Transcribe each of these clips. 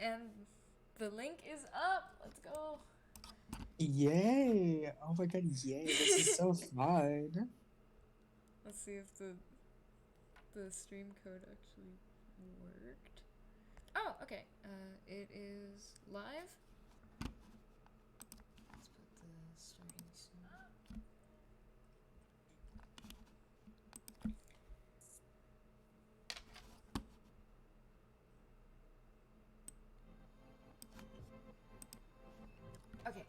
and the link is up. Let's go. Yay! Oh my god, yay! This is so fun. Let's see if the stream code actually worked. Oh, okay. It is live. Let's put the starting soon. Okay.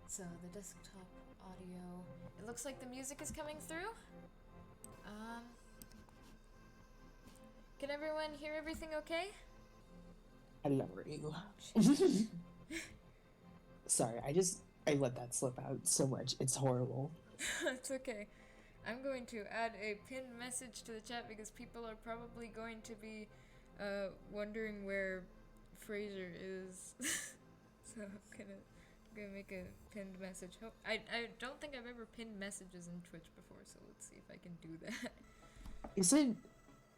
So the desktop audio. It looks like the music is coming through. Can everyone hear everything okay? Hello, you. Sorry, I let that slip out so much. It's horrible. It's okay. I'm going to add a pinned message to the chat because people are probably going to be wondering where Fraser is. So I'm gonna make a pinned message. I don't think I've ever pinned messages in Twitch before, so let's see if I can do that. Isn't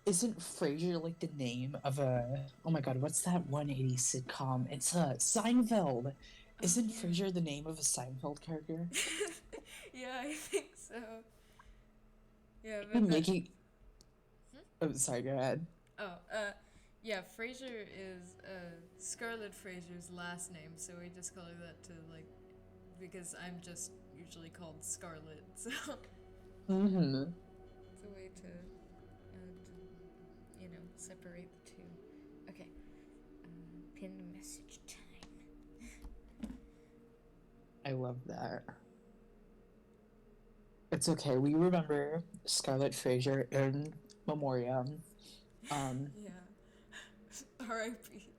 isn't Frasier like the name of a oh my god, what's that 180 sitcom? It's Seinfeld. Isn't Yeah. Frasier the name of a Seinfeld character? Yeah, I think so. Yeah, but I'm that. making oh sorry, go ahead. Oh, yeah, Fraser is Scarlett Fraser's last name, so we just call her that to like because I'm just usually called Scarlett, so Mm-hmm. it's a way to separate the two. Okay, pinned message time. I love that. It's okay. We remember Scarlett Fraser in memoriam. Um, Yeah, R.I.P.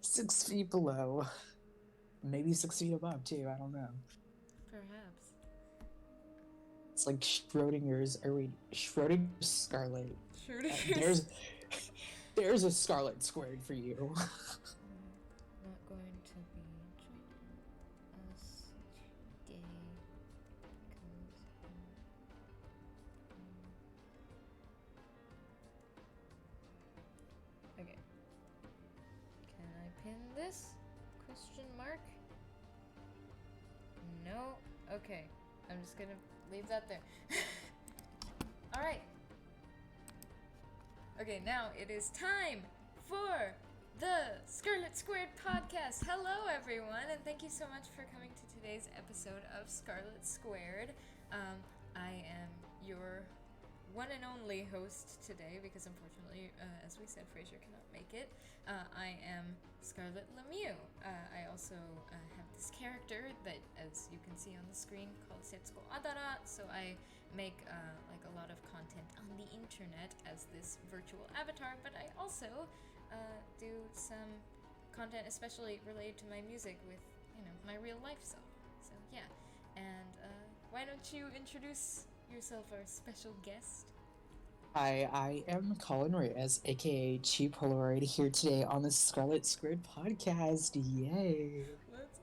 6 feet below, maybe 6 feet above too. I don't know. Perhaps. It's like Schrodinger's Scarlet. Schrodinger's. There's there's a Scarlett Squared for you. Not going to be joining us today because. Okay. Can I pin this? Question mark? No? Okay. I'm just gonna leave that there. Alright. Okay, now it is time for the Scarlett Squared podcast. Hello, everyone, and thank you so much for coming to today's episode of Scarlett Squared. I am your one and only host today because unfortunately, as we said, Fraser cannot make it. I am Scarlett Lemieux. I also have this character that, as you can see on the screen, called Setsuko Adara. So I make like a lot of content on the internet as this virtual avatar, but I also do some content especially related to my music with, my real life self. So yeah, and why don't you introduce yourself, our special guest? Hi, I am Collin Reyes, a.k.a. Cheap Polaroid, here today on the Scarlett Squared podcast. Yay! Let's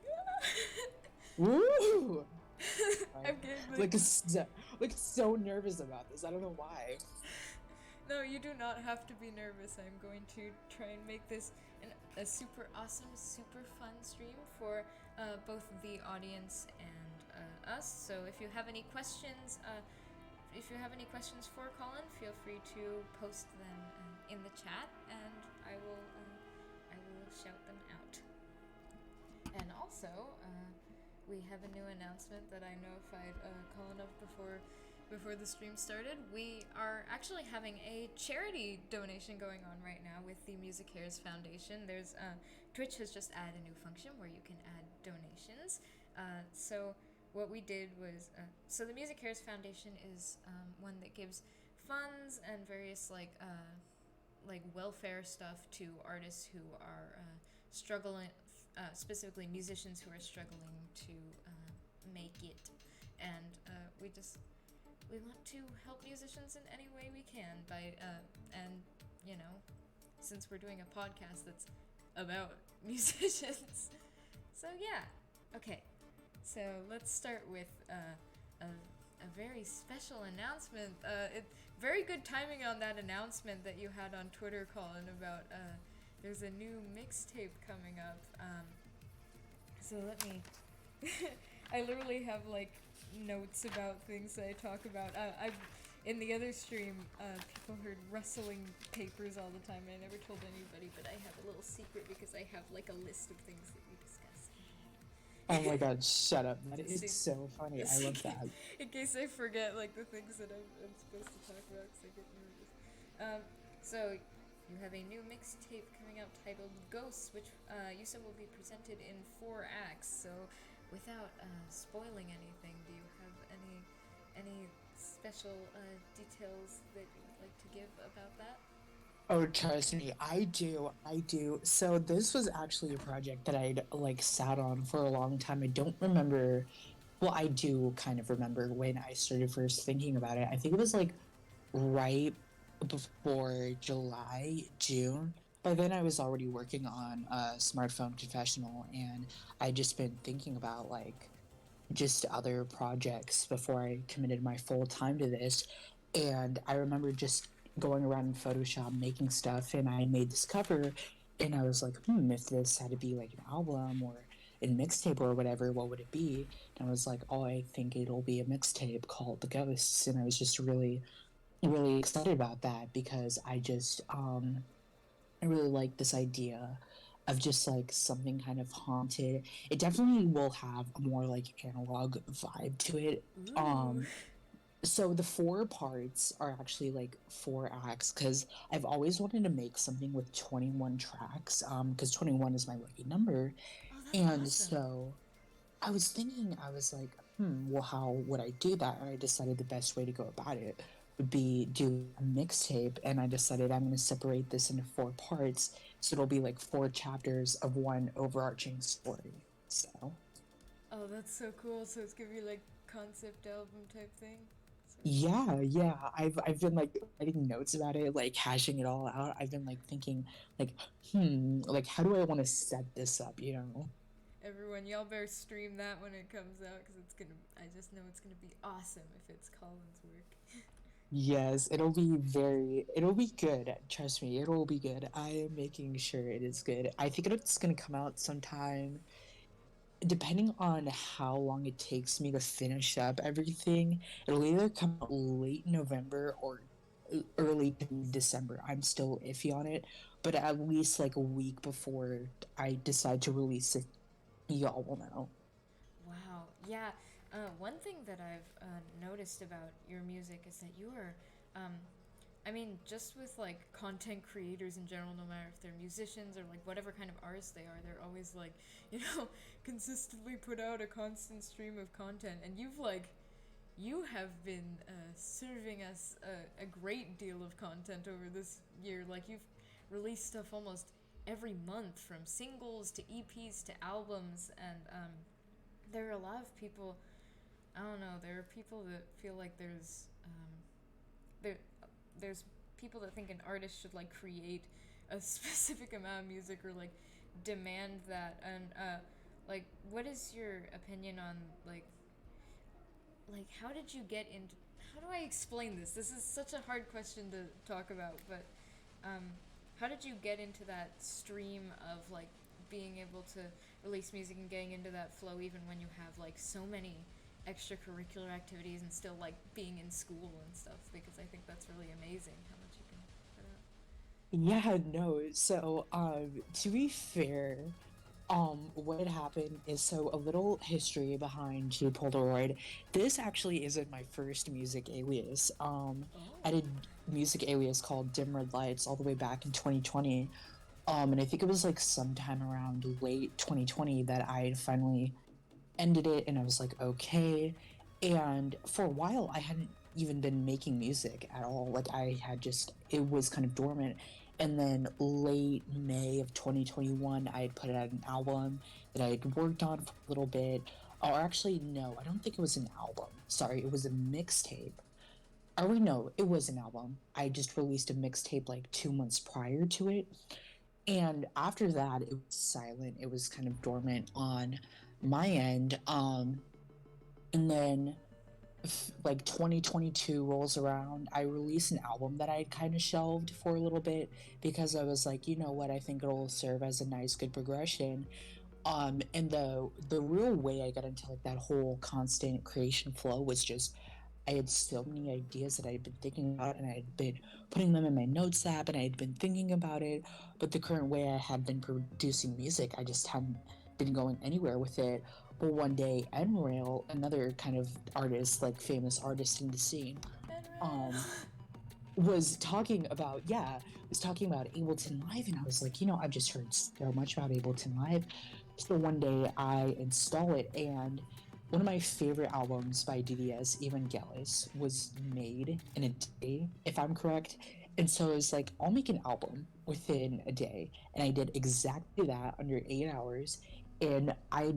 go! Woo! I'm getting Like so nervous about this. I don't know why. No, you do not have to be nervous. I'm going to try and make this a super awesome, super fun stream for both the audience and us. So if you have any questions, for Collin, feel free to post them in the chat, and I will shout them out. And also, we have a new announcement that I notified Collin of before the stream started. We are actually having a charity donation going on right now with the Music Cares Foundation. There's Twitch has just added a new function where you can add donations. So what we did was so the Music Cares Foundation is one that gives funds and various like welfare stuff to artists who are struggling, specifically musicians who are struggling to make it, and we want to help musicians in any way we can by and since we're doing a podcast that's about musicians, so yeah, okay, so let's start with a very special announcement. Very good timing on that announcement that you had on Twitter, Collin, about there's a new mixtape coming up. So let me. I literally have like notes about things that I talk about. I've in the other stream, people heard rustling papers all the time. I never told anybody, but I have a little secret because I have like a list of things that we discuss. Oh my god, shut up. That is See, so funny. I love that. in case I forget like the things that I'm supposed to talk about, because I get nervous. So you have a new mixtape coming out titled Ghosts, which you said will be presented in 4 acts. So without spoiling anything, do you have any special details that you would like to give about that? Oh, trust me, I do. So this was actually a project that I'd like sat on for a long time. I don't remember. Well, I do kind of remember when I started first thinking about it. I think it was like right before July, June. By then, I was already working on a smartphone confessional, and I'd just been thinking about like just other projects before I committed my full time to this. And I remember just going around in Photoshop making stuff, and I made this cover, and I was like, if this had to be like an album or a mixtape or whatever, what would it be? And I was like, oh, I think it'll be a mixtape called The Ghosts. And I was just really excited about that because I really like this idea of just like something kind of haunted. It definitely will have a more like analog vibe to it. Ooh. So the 4 parts are actually like 4 acts because I've always wanted to make something with 21 tracks because 21 is my lucky number. Oh, that's And awesome. so I was thinking, I was like, well, how would I do that? And I decided the best way to go about it would be do a mixtape. And I decided I'm going to separate this into 4 parts. So it'll be like 4 chapters of one overarching story. So, Oh, that's so cool. So it's gonna be like concept album type thing. So cool. yeah. I've been like writing notes about it, like hashing it all out. I've been like thinking, like, like, how do I want to set this up, you know? Everyone, y'all better stream that when it comes out, because it's gonna. I just know it's gonna be awesome if it's Collin's work. Yes, it'll be good. Trust me, it'll be good. I am making sure it is good. I think it's gonna come out sometime, depending on how long it takes me to finish up everything. It'll either come out late November or early to December. I'm still iffy on it, but at least like a week before I decide to release it, y'all will know. Wow. Yeah. One thing that I've noticed about your music is that you are, um, I mean, just with like content creators in general, no matter if they're musicians or like whatever kind of artists they are, they're always like, you know, consistently put out a constant stream of content. And you have been serving us a great deal of content over this year. Like, you've released stuff almost every month, from singles to EPs to albums. And there are a lot of people, I don't know, there are people that feel like there there's people that think an artist should like create a specific amount of music, or like demand that. And like, what is your opinion on like how did you get into, how do I explain this? This is such a hard question to talk about, but um how did you get into that stream of like being able to release music and getting into that flow even when you have like so many extracurricular activities and still like being in school and stuff? Because I think that's really amazing how much you can put out. Yeah, no. So, to be fair, what had happened is, so a little history behind Cheap Polaroid. This actually isn't my first music alias. I Oh. did music alias called Dim Red Lights all the way back in 2020. And I think it was like sometime around late 2020 that I finally ended it, and I was like, okay. And for a while, I hadn't even been making music at all. Like, I had just, it was kind of dormant. And then late May of 2021, I had put out an album that I had worked on for a little bit. Or actually, no, I don't think it was an album. Sorry, it was a mixtape. Or wait, no, it was an album. I just released a mixtape like 2 months prior to it. And after that, it was silent. It was kind of dormant on my end. And then like 2022 rolls around, I release an album that I kind of shelved for a little bit because I was like, you know what, I think it'll serve as a nice, good progression. And the real way I got into like that whole constant creation flow was just I had so many ideas that I had been thinking about, and I had been putting them in my notes app, and I had been thinking about it. But the current way I had been producing music, I just hadn't been going anywhere with it. But one day, Nrail, another kind of artist, like famous artist in the scene, um, was talking about was talking about Ableton Live, and I was like, I've just heard so much about Ableton Live. So one day I install it, and one of my favorite albums by DDS, Evangelis, was made in a day, if I'm correct. And so I was like, I'll make an album within a day. And I did exactly that under 8 hours. And I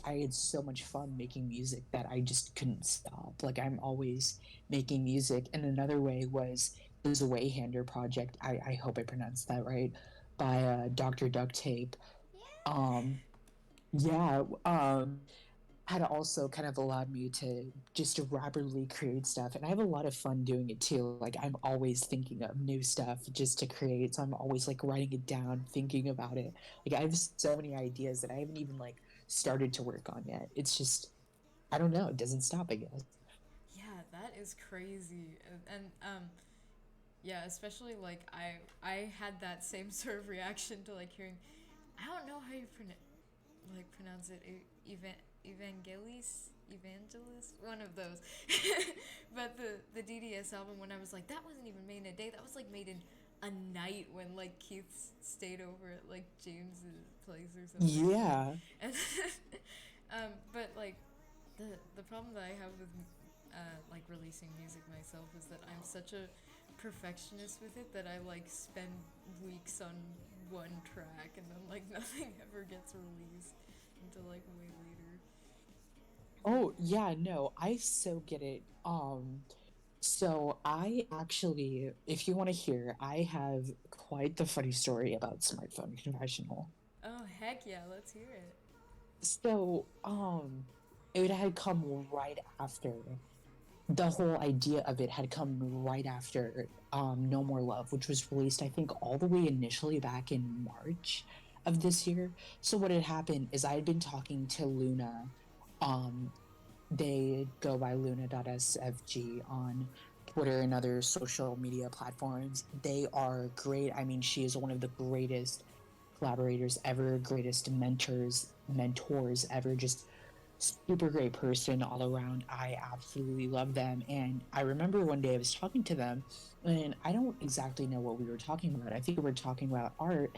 had so much fun making music that I just couldn't stop. Like, I'm always making music. And another way was there's a Wayhander project. I hope I pronounced that right, by Dr. Duct Tape. Um, yeah, had also kind of allowed me to just rapidly create stuff, and I have a lot of fun doing it too. Like, I'm always thinking of new stuff just to create, so I'm always like writing it down, thinking about it. Like, I have so many ideas that I haven't even like started to work on yet. It's just, I don't know, it doesn't stop, I guess. Yeah, that is crazy. And yeah, especially like I had that same sort of reaction to like hearing, I don't know how you pronounce it, Evangelis, one of those. But the DDS album, when I was like, that wasn't even made in a day. That was like made in a night when like Keith stayed over at like James's place or something. Yeah. And but like the problem that I have with like releasing music myself is that I'm such a perfectionist with it that I like spend weeks on one track and then like nothing ever gets released until like way later. Oh, yeah, no, I so get it. So I actually, if you want to hear, I have quite the funny story about Smartphone Confessional. Oh heck yeah, let's hear it. So, it had come right after the whole idea of it had come right after No More Love, which was released, I think, all the way initially back in March of this year. So what had happened is I had been talking to Luna. Um, they go by Luna.sfg on Twitter and other social media platforms. They are great. I mean, she is one of the greatest collaborators ever, greatest mentors ever. Just super great person all around. I absolutely love them. And I remember one day I was talking to them, and I don't exactly know what we were talking about. I think we were talking about art,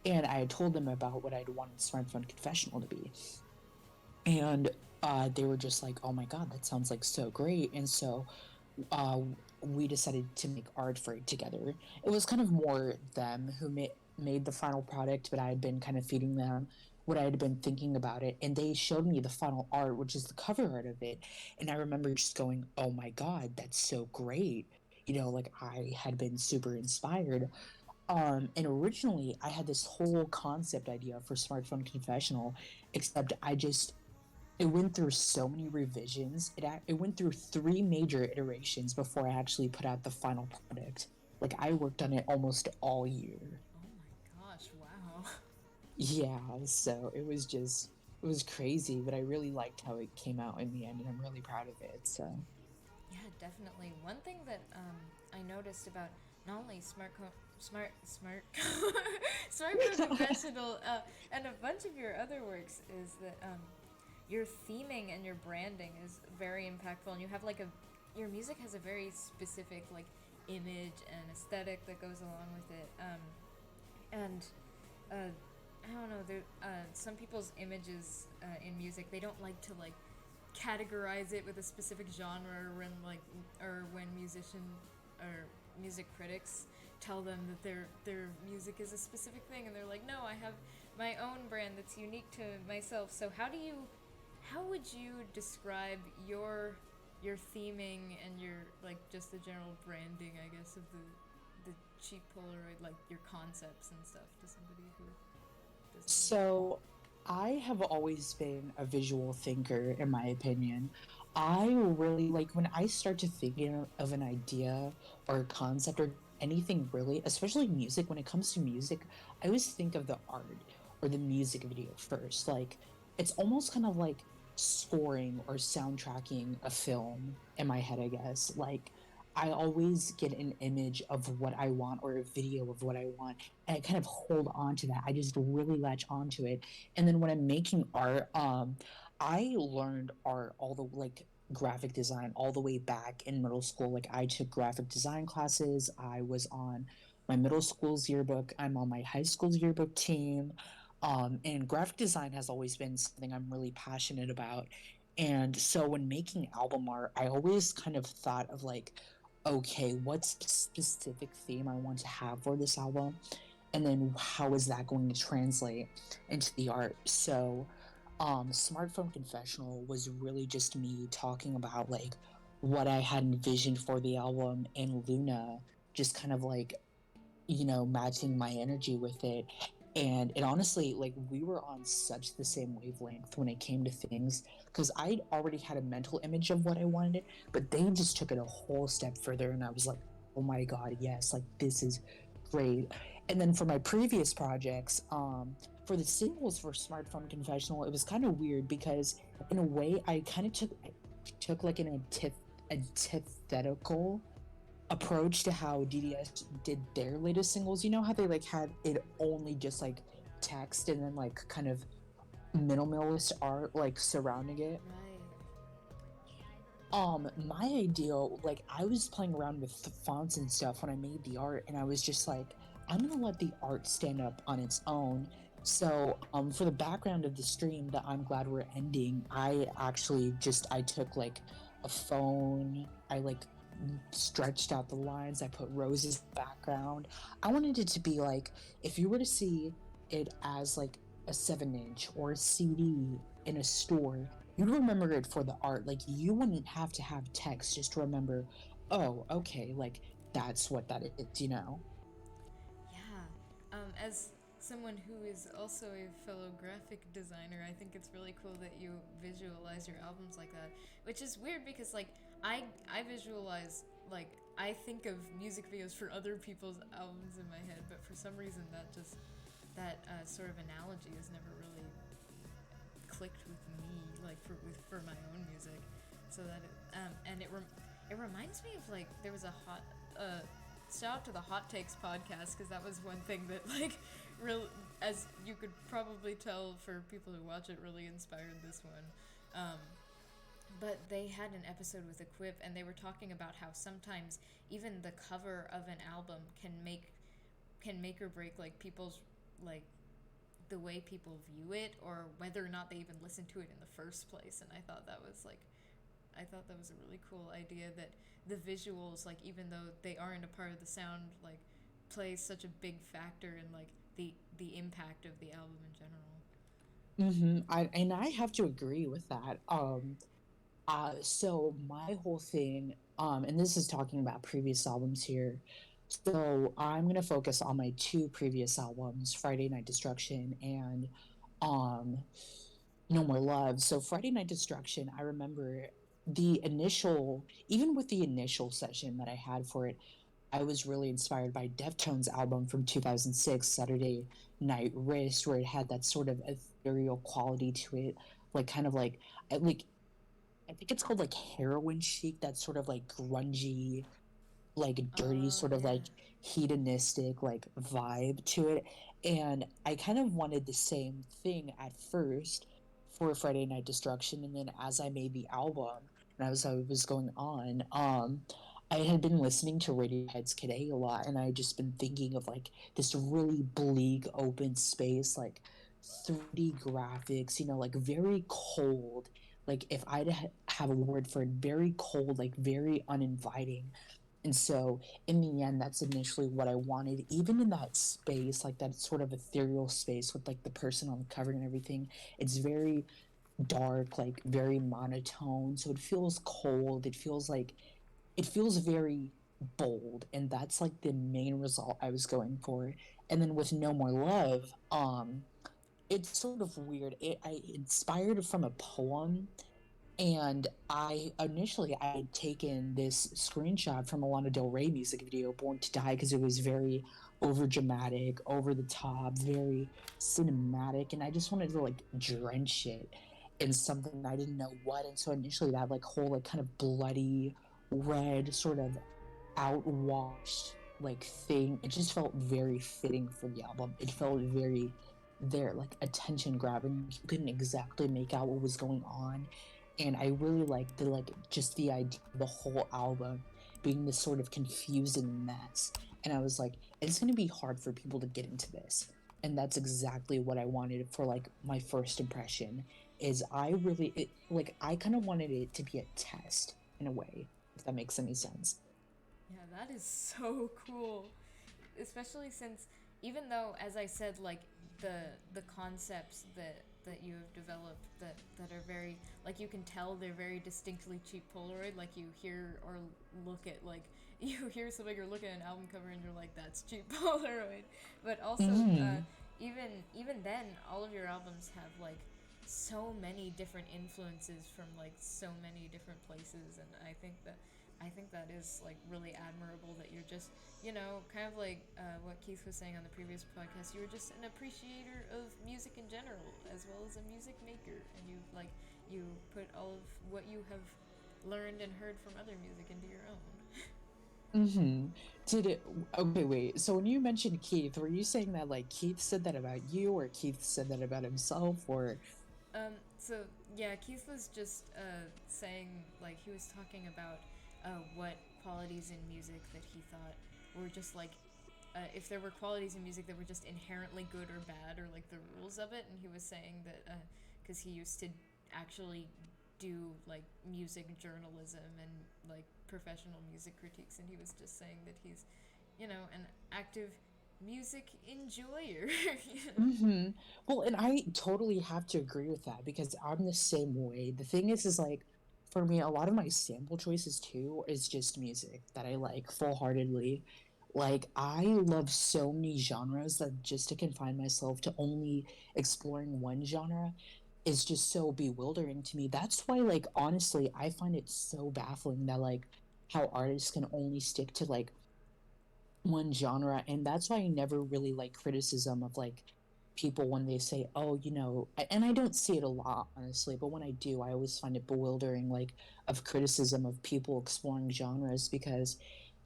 and I had told them about what I'd wanted Smartphone Confessional to be. And they were just like, oh my God, that sounds like so great. And so uh, we decided to make art for it together. It was kind of more them who made the final product, but I had been kind of feeding them what I had been thinking about it. And they showed me the final art, which is the cover art of it. And I remember just going, oh my God, that's so great. Like, I had been super inspired. And originally I had this whole concept idea for Smartphone Confessional, except it went through so many revisions. It went through three major iterations before I actually put out the final product. Like, I worked on it almost all year. Oh my gosh, wow. Yeah, so it was crazy, but I really liked how it came out in the end, and I'm really proud of it. So Yeah, definitely. One thing that I noticed about not only smart professional and a bunch of your other works is that your theming and your branding is very impactful, and you have like a your music has a very specific like image and aesthetic that goes along with it. And I don't know. There, some people's images in music, they don't like to like categorize it with a specific genre, or when musician or music critics tell them that their music is a specific thing, and they're like, no, I have my own brand that's unique to myself. So how would you describe your theming and your like just the general branding, I guess, of the cheap Polaroid, like your concepts and stuff, to somebody who doesn't know? so I have always been a visual thinker, in my opinion. I really like when I start to think of an idea or a concept or anything really, especially music. When it comes to music, I always think of the art or the music video first. Like, it's almost kind of like scoring or soundtracking a film in my head, I guess. Like, I always get an image of what I want or a video of what I want, and I kind of hold on to that. I just really latch onto it. And then when I'm making art, I learned art all the like graphic design all the way back in middle school. Like I took graphic design classes. I was on my middle school's yearbook. I'm on my high school's yearbook team. And graphic design has always been something I'm really passionate about. And so when making album art, I always kind of thought of like, okay, what's the specific theme I want to have for this album? And then how is that going to translate into the art? So Smartphone Confessional was really just me talking about like what I had envisioned for the album, and Luna just kind of like, matching my energy with it. And it honestly, like, we were on such the same wavelength when it came to things, because I'd already had a mental image of what I wanted, but they just took it a whole step further. And I was like, oh my God, yes, like, this is great. And then for my previous projects, for the singles for Smartphone Confessional, it was kind of weird because, in a way, I kind of took like an antithetical approach to how DDS did their latest singles. You know how they like had it only just like text and then like kind of minimalist art like surrounding it. Right. My ideal, like I was playing around with the fonts and stuff when I made the art, and I was just like, I'm gonna let the art stand up on its own. So, for the background of the stream that I'm glad we're ending, I took like a phone, I like stretched out the lines, I put roses background. I wanted it to be like if you were to see it as like a 7 inch or a CD in a store, you'd remember it for the art. Like you wouldn't have to have text just to remember, oh, okay, like that's what that is. Yeah. As someone who is also a fellow graphic designer, I think it's really cool that you visualize your albums like that. Which is weird because like I visualize like I think of music videos for other people's albums in my head, but for some reason that sort of analogy has never really clicked with me, like for my own music. So that it reminds me of like there was a hot shout out to the Hot Takes podcast because that was one thing that like real as you could probably tell for people who watch it really inspired this one. But they had an episode with Equip, and they were talking about how sometimes even the cover of an album can make or break like people's like the way people view it or whether or not they even listen to it in the first place. And I thought that was a really cool idea that the visuals, like even though they aren't a part of the sound, like plays such a big factor in like the impact of the album in general. I have to agree with that. So my whole thing, and this is talking about previous albums here. So I'm gonna focus on my two previous albums, Friday Night Destruction and um No More Love. So Friday Night Destruction, I remember even with the initial session that I had for it, I was really inspired by Deftones' album from 2006, Saturday Night Wrist, where it had that sort of ethereal quality to it, like kind of like I think it's called like heroin chic, that sort of like grungy, like dirty, Oh sort of yeah. like hedonistic like vibe to it. And I kind of wanted the same thing at first for Friday Night Destruction, and then as I made the album and as I was going on, I had been listening to Radiohead's Kid A lot, and I had just been thinking of like this really bleak open space, like 3D graphics, like very cold. Like if have a word for it, very cold, like very uninviting. And so, in the end, that's initially what I wanted, even in that space, like that sort of ethereal space with like the person on the cover and everything. It's very dark, like very monotone. So it feels cold. It feels very bold. And that's like the main result I was going for. And then with No More Love, it's sort of weird. I inspired from a poem, and I had taken this screenshot from a Lana Del Rey music video, "Born to Die," because it was very over dramatic, over the top, very cinematic, and I just wanted to like drench it in something I didn't know what. And so initially that like whole like kind of bloody red sort of outwashed like thing, it just felt very fitting for the album. It felt very there, like attention grabbing. You couldn't exactly make out what was going on. And I really liked the like just the idea of the whole album being this sort of confusing mess. And I was like, it's gonna be hard for people to get into this. And that's exactly what I wanted for like my first impression. Is I really like I kind of wanted it to be a test in a way, if that makes any sense. Yeah, that is so cool. Especially since, even though, as I said, like the concepts that you have developed that are very, like, you can tell they're very distinctly cheap Polaroid. Like, you hear or look at, like, you hear something or look at an album cover and you're like, that's cheap Polaroid. But also, Mm-hmm. even then, all of your albums have like so many different influences from like so many different places, and I think that is like really admirable that you're just, kind of like what Keith was saying on the previous podcast. You were just an appreciator of music in general, as well as a music maker, and you put all of what you have learned and heard from other music into your own. Mm-hmm. Did it? Okay, wait. So when you mentioned Keith, were you saying that like Keith said that about you, or Keith said that about himself, or? So yeah, Keith was just saying, like, he was talking about what qualities in music that he thought were just like, if there were qualities in music that were just inherently good or bad, or like the rules of it. And he was saying that because he used to actually do like music journalism and like professional music critiques, and he was just saying that he's, an active music enjoyer. Mm-hmm. Well, and I totally have to agree with that because I'm the same way. The thing is like, for me, a lot of my sample choices too is just music that I like full heartedly. Like, I love so many genres that just to confine myself to only exploring one genre is just so bewildering to me. That's why, like, honestly, I find it so baffling that, like, how artists can only stick to, like, one genre. And that's why I never really like criticism of, like, people when they say, oh, and I don't see it a lot, honestly, but when I do, I always find it bewildering, like, of criticism of people exploring genres because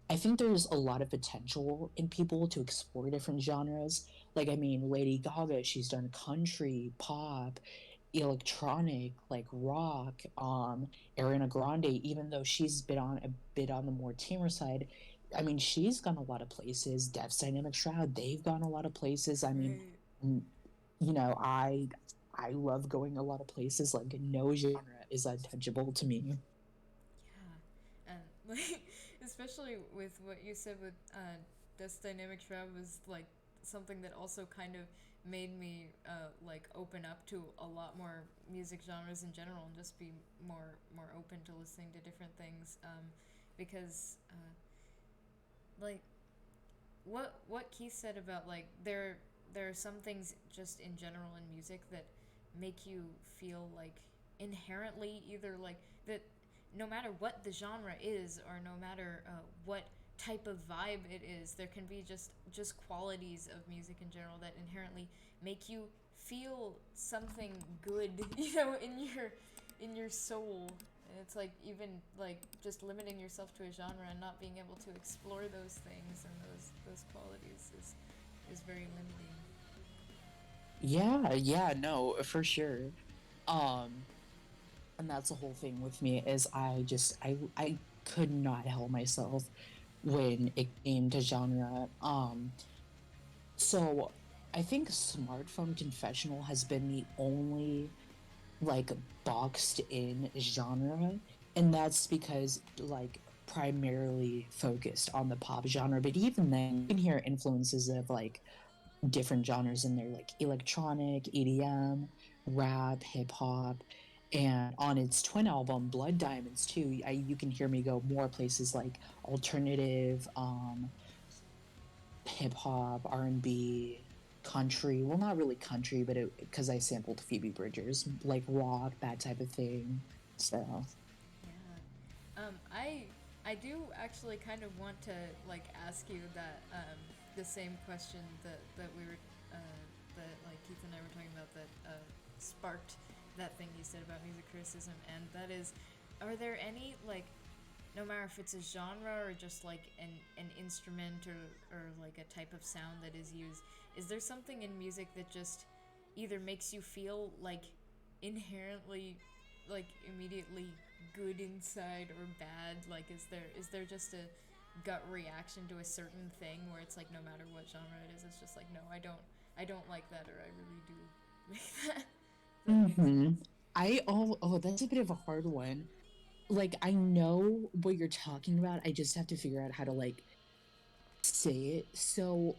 I think there's a lot of potential in people to explore different genres. Like, I mean, Lady Gaga, she's done country, pop, electronic, like rock. Ariana Grande, even though she's been on a bit on the more tamer side, I mean, she's gone a lot of places. Def's Dynamic Shroud, they've gone a lot of places. I mean, Right. mm, I love going a lot of places. Like, no genre is untouchable to me. Yeah, and like, especially with what you said with Death's Dynamic Shroud was like something that also kind of made me like open up to a lot more music genres in general, and just be more open to listening to different things, because like what Keith said about, like, there are some things just in general in music that make you feel like inherently, either like that, no matter what the genre is, or no matter what type of vibe it is, there can be just qualities of music in general that inherently make you feel something good, in your soul. And it's like, even like just limiting yourself to a genre and not being able to explore those things and those qualities is very limiting. Yeah, yeah, no, for sure. Um, and that's the whole thing with me is I could not help myself when it came to genre. So I think Smartphone Confessional has been the only like boxed in genre, and that's because like primarily focused on the pop genre. But even then, you can hear influences of like different genres in there, like electronic, EDM, rap, hip hop. And on its twin album, Blood Diamonds, too, you can hear me go more places like alternative, hip hop, R&B. country. Well, not really country, but because I sampled Phoebe Bridgers, like rock, that type of thing. So, Yeah. I do actually kind of want to like ask you that the same question that we were that like Keith and I were talking about that sparked that thing you said about music criticism, and that is, are there any like, no matter if it's a genre or just like an instrument or like a type of sound that is used, is there something in music that just either makes you feel like inherently like immediately good inside or bad? Like is there just a gut reaction to a certain thing where it's like no matter what genre it is, it's just like no, I don't like that, or I really do like that. That makes sense. hmm oh, that's a bit of a hard one. Like, I know what you're talking about. I just have to figure out how to like say it. So,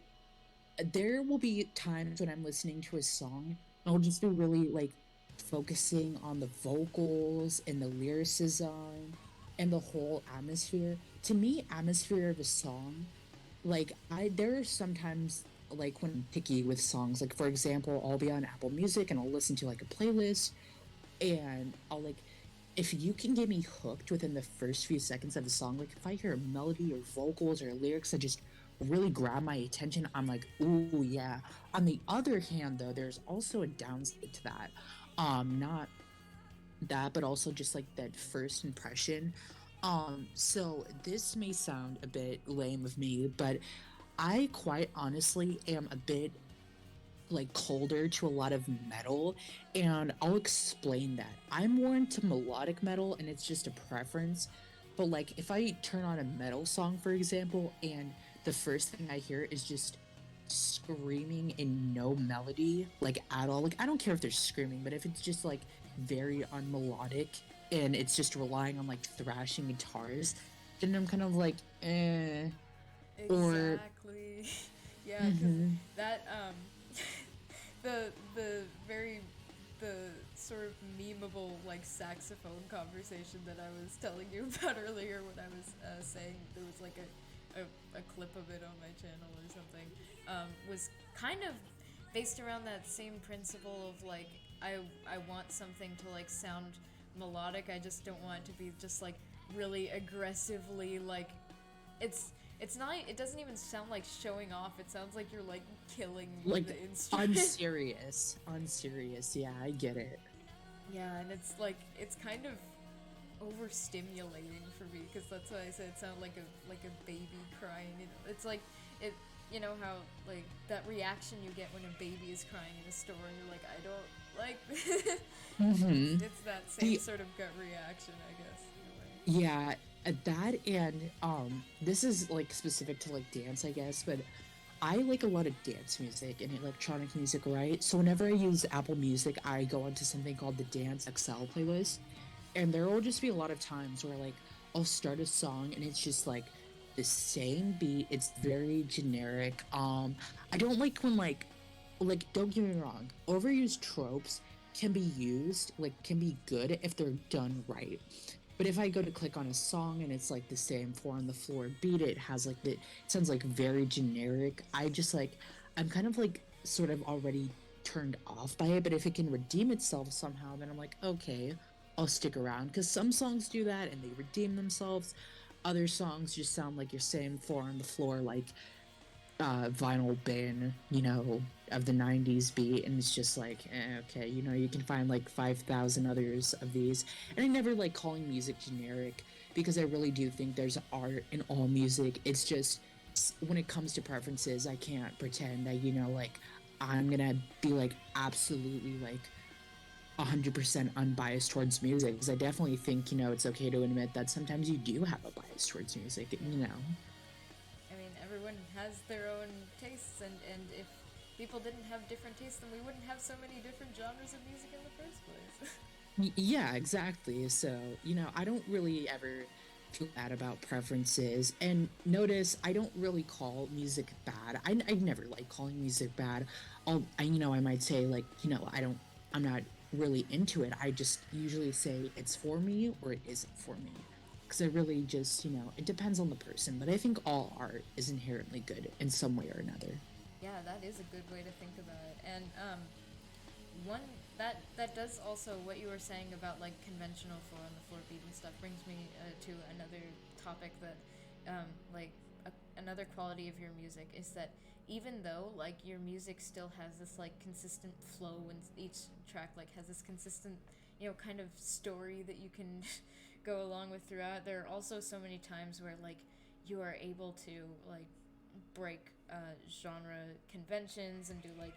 there will be times when I'm listening to a song, I'll just be really like focusing on the vocals and the lyricism and the whole atmosphere. To me, atmosphere of a song, like I there are sometimes like when I'm picky with songs, like for example, I'll be on Apple Music and I'll listen to like a playlist and I'll like if you can get me hooked within the first few seconds of a song, like if I hear a melody or vocals or lyrics that just really grab my attention, I'm like, ooh, yeah. On the other hand, though, there's also a downside to that. Not that, but also just like that first impression. So this may sound a bit lame of me, but I quite honestly am a bit like colder to a lot of metal, and I'll explain that. I'm more into melodic metal and it's just a preference. But like if I turn on a metal song for example and the first thing I hear is just screaming and no melody like at all, like I don't care if they're screaming, but if it's just like very unmelodic and it's just relying on like thrashing guitars, then I'm kind of like or Exactly. Yeah, because mhm, that the very the sort of memeable like saxophone conversation that I was telling you about earlier when I was saying there was like a clip of it on my channel or something, was kind of based around that same principle of like I want something to like sound melodic. I just don't want it to be just like really aggressively like it's not, it doesn't even sound like showing off. It sounds like you're like killing like the instrument. unserious. Yeah, I get it. Yeah, and it's like it's kind of overstimulating for me because that's why I said it sounded like a baby crying. It's like it. You know how like that reaction you get when a baby is crying in a store, and you're like, I don't like this. hmm It's that same The sort of gut reaction, I guess. In a way. yeah, that and this is like specific to like dance, I guess, but I like a lot of dance music and electronic music, right? So whenever I use Apple Music, I go onto something called the Dance XL playlist, and there will just be a lot of times where like I'll start a song and it's just like the same beat. It's very generic. I don't like when like don't get me wrong, overused tropes can be used, like can be good if they're done right. But if I go to click on a song and it's like the same four on the floor beat, it has like the it sounds like very generic. I just like I'm kind of like sort of already turned off by it. But if it can redeem itself somehow, then I'm like, okay, I'll stick around. Because some songs do that and they redeem themselves. Other songs just sound like your same four on the floor, like vinyl bin, of the 90s beat, and it's just like, okay, you can find like 5,000 others of these. And I never like calling music generic because I really do think there's art in all music. It's just when it comes to preferences, I can't pretend that, like I'm gonna be like absolutely like 100% unbiased towards music because I definitely think, it's okay to admit that sometimes you do have a bias towards music. I mean, everyone has their own tastes, and if people didn't have different tastes, then we wouldn't have so many different genres of music in the first place. Yeah, exactly. So, I don't really ever feel bad about preferences. And notice I don't really call music bad. I never like calling music bad. I might say, like, I'm not really into it. I just usually say it's for me or it isn't for me. Because I really just, it depends on the person. But I think all art is inherently good in some way or another. Yeah, that is a good way to think about it. And one that does also what you were saying about like conventional four on the floor beat and stuff brings me to another topic that like another quality of your music is that even though like your music still has this like consistent flow and each track like has this consistent kind of story that you can go along with throughout, there are also so many times where like you are able to like break genre conventions and do like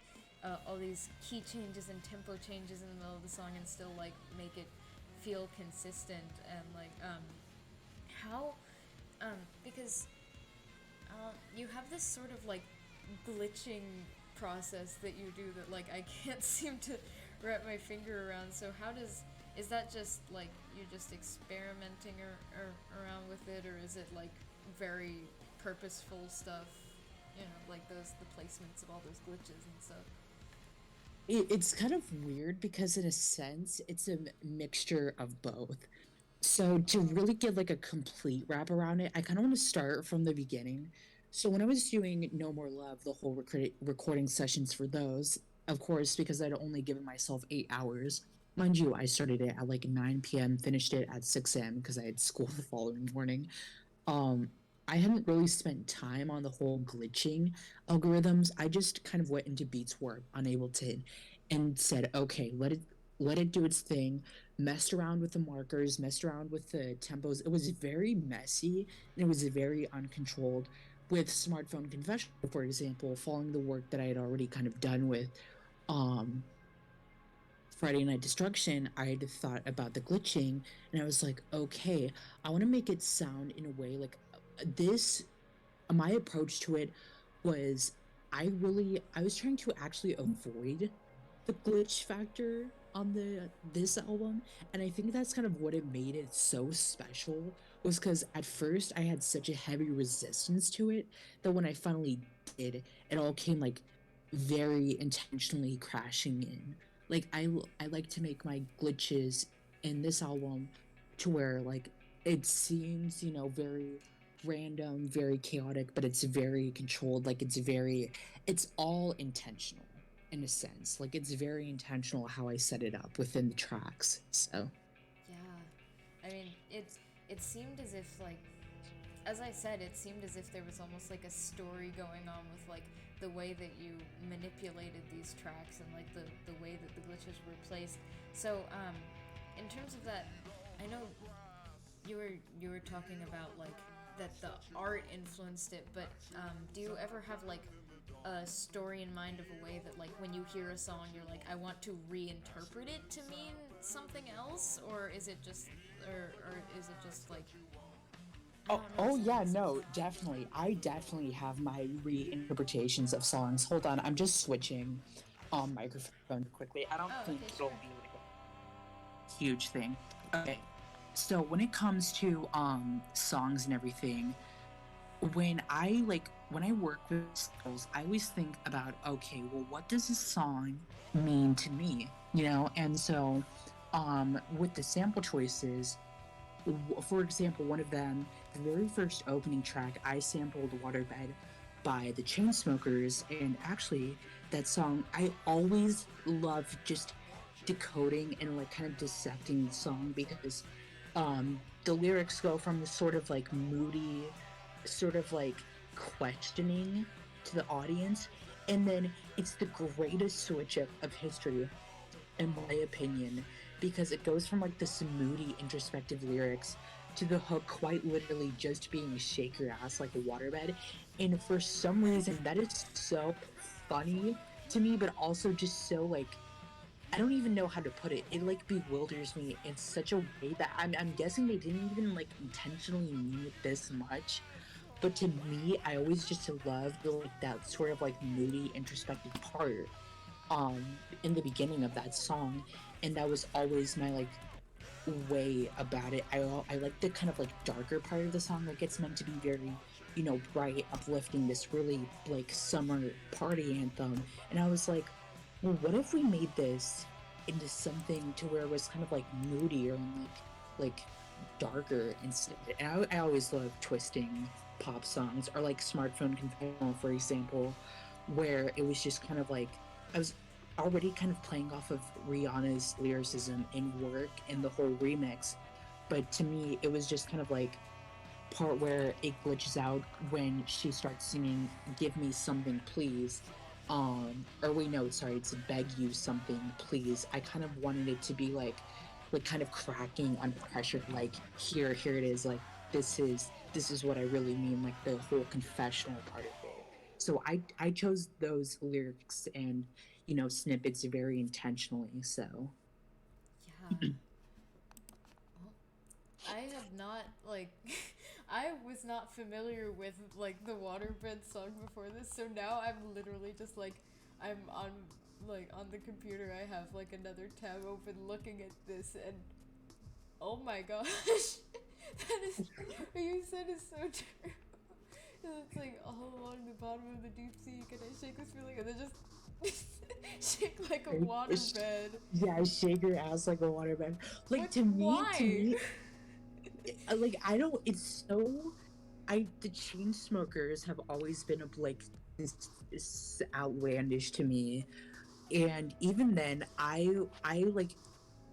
all these key changes and tempo changes in the middle of the song and still like make it feel consistent and like how because you have this sort of like glitching process that you do that like I can't seem to wrap my finger around. So how does is that just like you're just experimenting or around with it, or is it like very purposeful stuff? Like the placements of all those glitches and stuff. It's kind of weird because in a sense it's a mixture of both. So to really get like a complete wrap around it, I kind of want to start from the beginning. So when I was doing No More Love, the whole recording sessions for those, of course, because I'd only given myself 8 hours. Mind you, I started it at like 9 p.m., finished it at 6 a.m. because I had school the following morning. um I hadn't really spent time on the whole glitching algorithms. I just kind of went into beats where I'm unable to and said, okay, let it do its thing, messed around with the markers, messed around with the tempos. It was very messy and it was very uncontrolled. With Smartphone Confessional, for example, following the work that I had already kind of done with um Friday Night Destruction, I had thought about the glitching and I was like, okay, I want to make it sound in a way like this. My approach to it was I was trying to actually avoid the glitch factor on the this album, and I think that's kind of what it made it so special, was because at first I had such a heavy resistance to it that when I finally did, it all came like very intentionally crashing in. Like I like to make my glitches in this album to where like it seems, very random, very chaotic, but it's very controlled. Like it's all intentional in a sense. Like it's very intentional how I set it up within the tracks. So Yeah, I mean it seemed as if like as I said, it seemed as if there was almost like a story going on with like the way that you manipulated these tracks and like the way that the glitches were placed. So, in terms of that, I know you were talking about like that the art influenced it, but do you ever have like a story in mind of a way that like when you hear a song you're like I want to reinterpret it to mean something else, or is it just or is it just like I Oh, don't know oh if that yeah, makes no, sense. definitely. I definitely have my reinterpretations of songs. Hold on, I'm just switching microphone quickly. I don't Oh, think okay, it'll sure. be like a huge thing. Okay. So when it comes to songs and everything, when I work with skills, I always think about, okay, well, what does this song mean to me? And so with the sample choices, for example, one of them, the very first opening track, I sampled Waterbed by the Chainsmokers, and actually that song I always love just decoding and like kind of dissecting the song because the lyrics go from this sort of like moody, sort of like questioning to the audience, and then it's the greatest switch up of history in my opinion, because it goes from like this moody introspective lyrics to the hook quite literally just being shake your ass like a waterbed. And for some reason that is so funny to me, but also just so like I don't even know how to put it. It like bewilders me in such a way that I'm guessing they didn't even like intentionally mean it this much. But to me, I always just loved like that sort of like moody introspective part in the beginning of that song, and that was always my like way about it. I like the kind of like darker part of the song, like it's meant to be very, bright, uplifting, this really like summer party anthem. And I was like, well, what if we made this into something to where it was kind of like moodier and like darker instead? And I always love twisting pop songs, or like Smartphone Confessional, for example. where it was just kind of like I was already kind of playing off of Rihanna's lyricism in Work and the whole remix. But to me, it was just kind of like part where it glitches out when she starts singing "Give Me Something Please." Or wait, no, sorry, it's "Beg You Something Please." I kind of wanted it to be like kind of cracking on pressure, like here it is, like this is what I really mean, like the whole confessional part of it. So I chose those lyrics and snippets very intentionally. So Yeah. Well, I have not like I was not familiar with like the waterbed song before this, so now I'm literally just like I'm on the computer. I have like another tab open looking at this, and oh my gosh, that is what you said is so true. And it's like all along the bottom of the deep sea, can I shake this feeling? And then just shake like a waterbed. yeah, shake your ass like a waterbed. Like What? to Why? me, like I don't. It's so. The chain smokers have always been like this outlandish to me, and even then, I like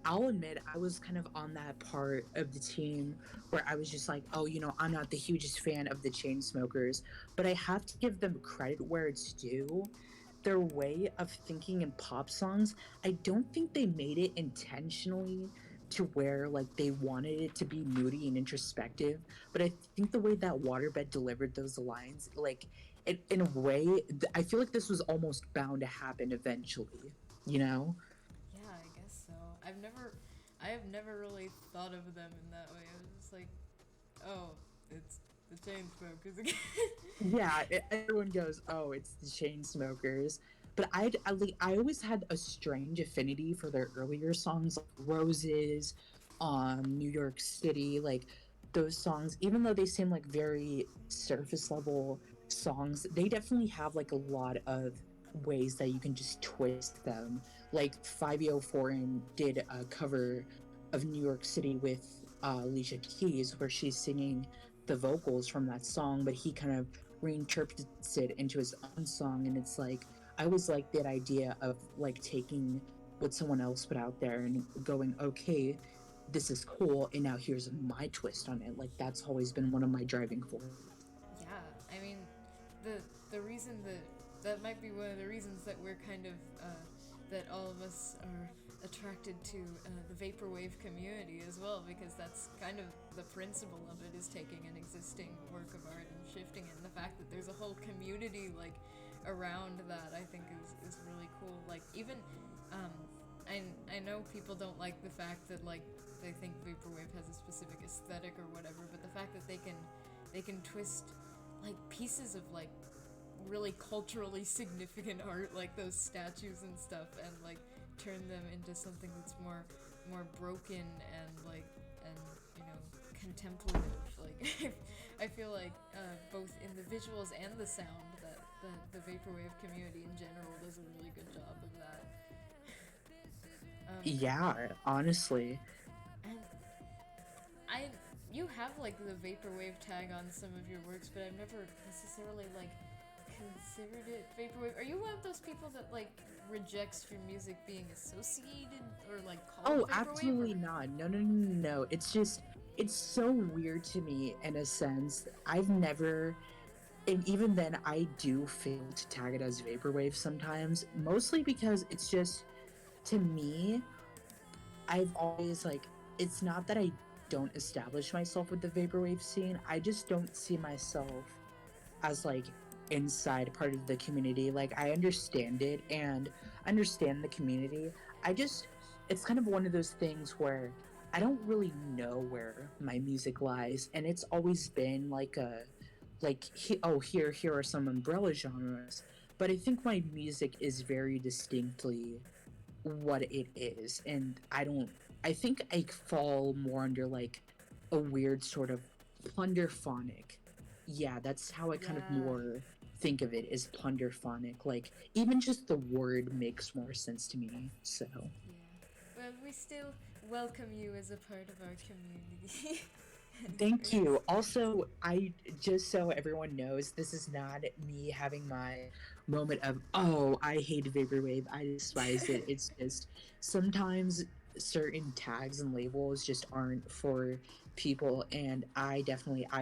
I'll admit I was kind of on that part of the team where I was just like, oh, I'm not the hugest fan of the chain smokers, but I have to give them credit where it's due. Their way of thinking in pop songs, I don't think they made it intentionally to where like they wanted it to be moody and introspective, but I think the way that Waterbed delivered those lines, like in a way, I feel like this was almost bound to happen eventually, you know? Yeah, I guess so. I have never really thought of them in that way. I was just like, oh, it's the chain smokers again. Yeah, everyone goes, "Oh, it's the chain smokers." But I always had a strange affinity for their earlier songs, like Roses, New York City, like those songs. Even though they seem like very surface level songs, they definitely have like a lot of ways that you can just twist them. Like 504 did a cover of New York City with Alicia Keys, where she's singing the vocals from that song, but he kind of reinterprets it into his own song. And it's like I always like that idea of like taking what someone else put out there and going, okay, this is cool, and now here's my twist on it. Like that's always been one of my driving forces. Yeah, I mean, the the reason that might be one of the reasons that we're kind of that all of us are attracted to the vaporwave community as well, because that's kind of the principle of it, is taking an existing work of art and shifting it. And the fact that there's a whole community like around that, I think is really cool. Like even um, I know people don't like the fact that like they think vaporwave has a specific aesthetic or whatever, but the fact that they can twist like pieces of like really culturally significant art, like those statues and stuff, and like turn them into something that's more broken and like and contemplative. Like I feel like both in the visuals and the sound that the vaporwave community in general does a really good job of that. Um, Yeah, honestly. and I you have like the vaporwave tag on some of your works, but I've never necessarily like considered it vaporwave. Are you one of those people that like rejects your music being associated or like called Oh, vaporwave? Or absolutely not. No, no, no, no, no. It's just it's so weird to me in a sense. I've never, and even then I do fail to tag it as vaporwave sometimes, mostly because it's just, to me, I've always like, it's not that I don't establish myself with the vaporwave scene. I just don't see myself as like inside part of the community. Like I understand it and understand the community. I just, it's kind of one of those things where I don't really know where my music lies, and it's always been like a oh, here are some umbrella genres, but I think my music is very distinctly what it is, and I think I fall more under like a weird sort of plunderphonic. Yeah, that's how I kind of yeah, more think of it, is plunderphonic. Like even just the word makes more sense to me. So yeah. Well, we still welcome you as a part of our community. Thank you. Yes. Also, I just so everyone knows, this is not me having my moment of, oh, I hate vaporwave, I despise it. It's just sometimes certain tags and labels just aren't for people, and I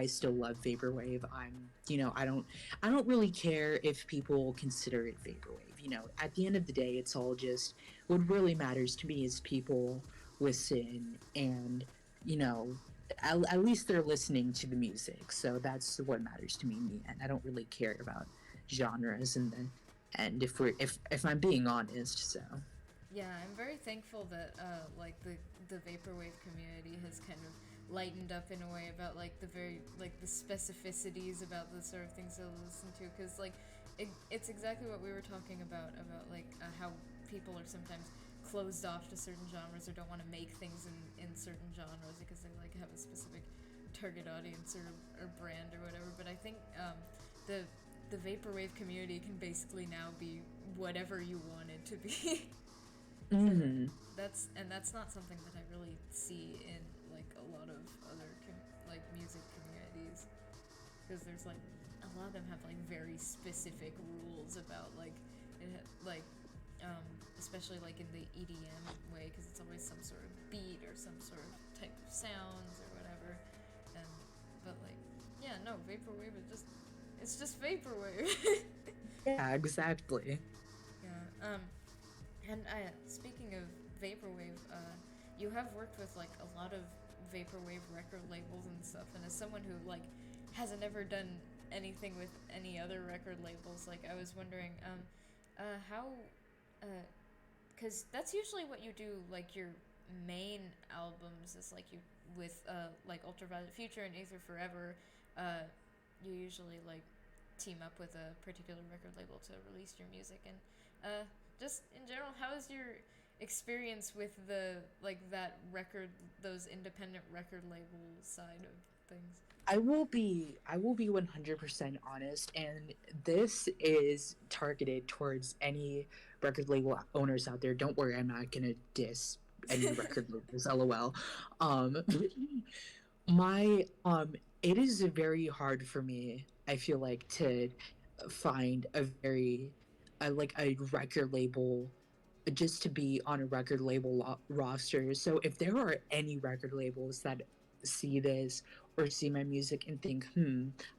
still love vaporwave. I don't really care if people consider it vaporwave. At the end of the day, it's all just what really matters to me is people listen and you know at least they're listening to the music. So that's what matters to me in the end. I don't really care about genres and the and if I'm being honest. So Yeah, I'm very thankful that like the vaporwave community has kind of lightened up in a way about like the very like the specificities about the sort of things they'll listen to, because like it's exactly what we were talking about like how people are sometimes closed off to certain genres or don't want to make things in certain genres because they like have a specific target audience or brand or whatever. But I think the the vaporwave community can basically now be whatever you want it to be. So mm-hmm. that's not something that I really see in like a lot of other like music communities, because there's like a lot of them have like very specific rules about like like especially like in the EDM way, because it's always some sort of beat or some sort of type of sounds or whatever. And but like yeah, no, vaporwave is just it's just vaporwave. Yeah, exactly. Yeah. And speaking of vaporwave, you have worked with like a lot of vaporwave record labels and stuff. And as someone who like hasn't ever done anything with any other record labels, like I was wondering, how, because that's usually what you do. Like your main albums is like you with like Ultraviolet Future and Aether Forever. You usually like team up with a particular record label to release your music. And just in general, how is your experience with the like that record, those independent record label side of things? I will be 100% honest, and this is targeted towards any record label owners out there. Don't worry, I'm not gonna diss any record labels, lol. um my it is very hard for me, I feel like, to find a very like a record label, just to be on a record label roster. So if there are any record labels that see this or see my music and think,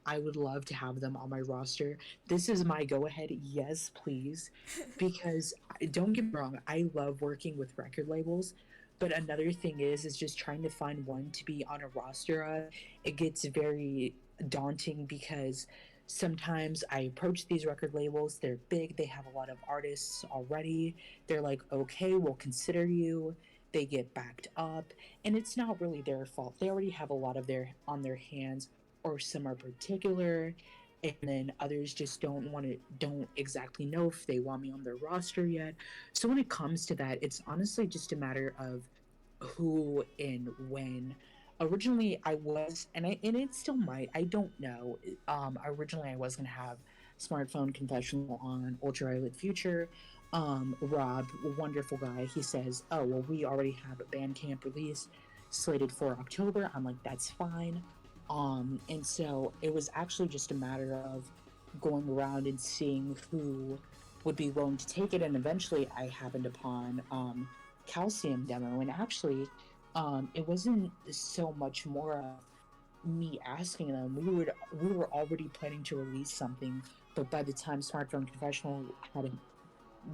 I would love to have them on my roster, this is my go ahead. Yes, please. Because don't get me wrong, I love working with record labels. But another thing is just trying to find one to be on a roster of. It gets very daunting because sometimes I approach these record labels, they're big, they have a lot of artists already. They're like, okay, we'll consider you. They get backed up, and it's not really their fault. They already have a lot of their on their hands, or some are particular, and then others just don't exactly know if they want me on their roster yet. So when it comes to that, it's honestly just a matter of who and when. Originally, I was, and it still might. I don't know. Originally, I was gonna have Smartphone Confessional on Ultraviolet Future. Rob, a wonderful guy, he says, "Oh well, we already have a Bandcamp release slated for October." I'm like, "That's fine." And so it was actually just a matter of going around and seeing who would be willing to take it, and eventually, I happened upon Calcium demo, and actually, it wasn't so much more of me asking them. We were already planning to release something, but by the time Smartphone Confessional hadn't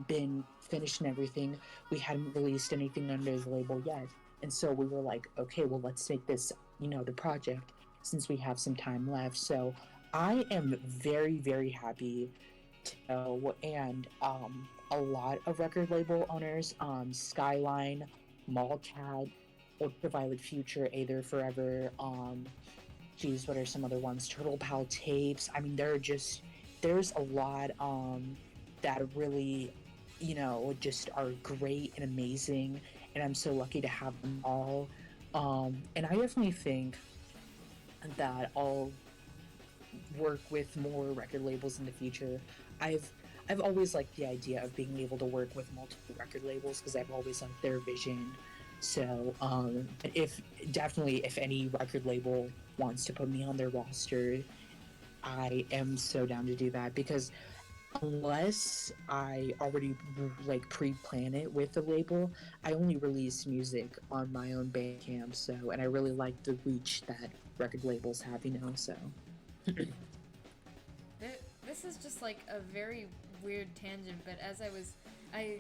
been finished and everything, we hadn't released anything under the label yet. And so we were like, okay, well, let's make this, the project, since we have some time left. So I am very, very happy to know, and a lot of record label owners, Skyline, Mallcat, Ultraviolet Future, Aether Forever, geez, what are some other ones? Turtle Pal Tapes. I mean, there's a lot that really, just are great and amazing, and I'm so lucky to have them all. And I definitely think that I'll work with more record labels in the future. I've I've always liked the idea of being able to work with multiple record labels because I've always liked their vision So, but if definitely if any record label wants to put me on their roster, I am so down to do that because unless I already like pre-plan it with the label, I only release music on my own Bandcamp. So, and I really like the reach that record labels have, so. This is just like a very weird tangent, but I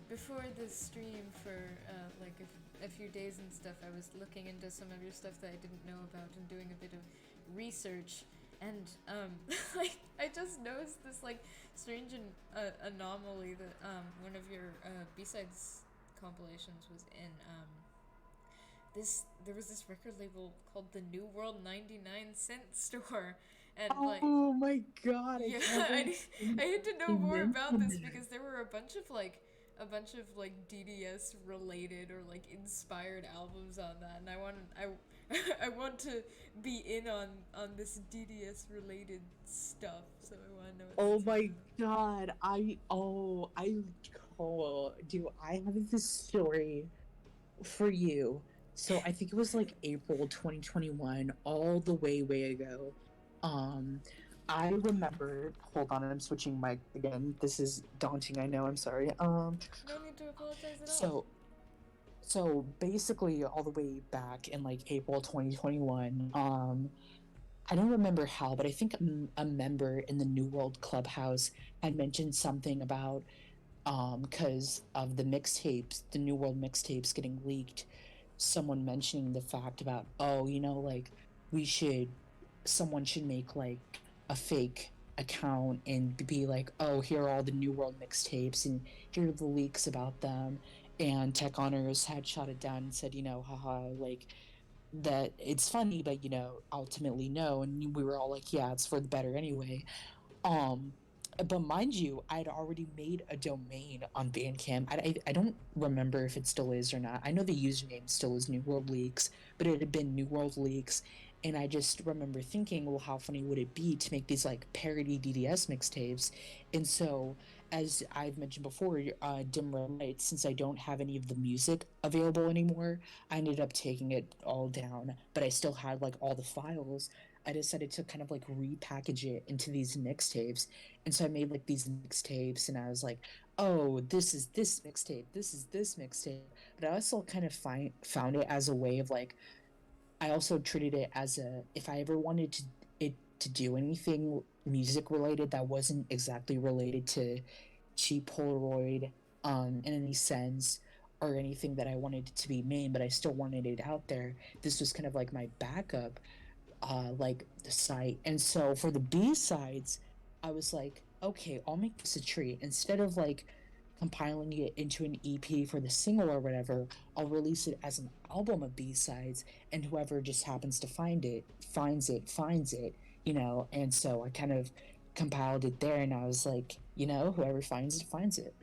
before the stream for like a few days and stuff, I was looking into some of your stuff that I didn't know about and doing a bit of research, and like I just noticed this like strange anomaly that one of your B-sides compilations was in there was this record label called the New World 99 Cent Store, and like Oh my god, I yeah, can't I believe had to know you more about mentioned this that. because there were a bunch of like DDS related or like inspired albums on that, and I want to be in on this DDS related stuff, so I want to know what Oh that's my about. god, do I have this story for you? So I think it was like April 2021, all the way ago. Um, I remember, hold on, I'm switching mic again. This is daunting, I know, I'm sorry. No need to apologize at all. So basically all the way back in like April 2021, I don't remember how, but I think a member in the New World Clubhouse had mentioned something about because of the mixtapes, the New World mixtapes getting leaked, someone mentioning the fact about, oh, like we should, someone should make like a fake account and be like, oh, here are all the New World mixtapes and here are the leaks about them. And Tech Honors had shot it down and said, haha, like that it's funny, but ultimately no. And we were all like, yeah, it's for the better anyway. Um, but mind you, I'd already made a domain on Bandcamp. I don't remember if it still is or not. I know the username still is New World Leaks, but it had been New World Leaks. And I just remember thinking, well, how funny would it be to make these like parody DDS mixtapes? And so, as I've mentioned before, Dim Red Lights, since I don't have any of the music available anymore, I ended up taking it all down, but I still had like all the files. I decided to kind of like repackage it into these mixtapes. And so I made like these mixtapes and I was like, oh, this is this mixtape, this is this mixtape. But I also kind of found it as a way of like, I also treated it as a, if I ever wanted to do anything music related that wasn't exactly related to Cheap Polaroid in any sense or anything that I wanted it to be made, but I still wanted it out there. This was kind of like my backup like the site. And so for the B sides, I was like, okay, I'll make this a treat. Instead of like compiling it into an EP for the single or whatever, I'll release it as an album of B sides, and whoever just happens to find it, finds it. And so I kind of compiled it there, and I was like, whoever finds it, finds it.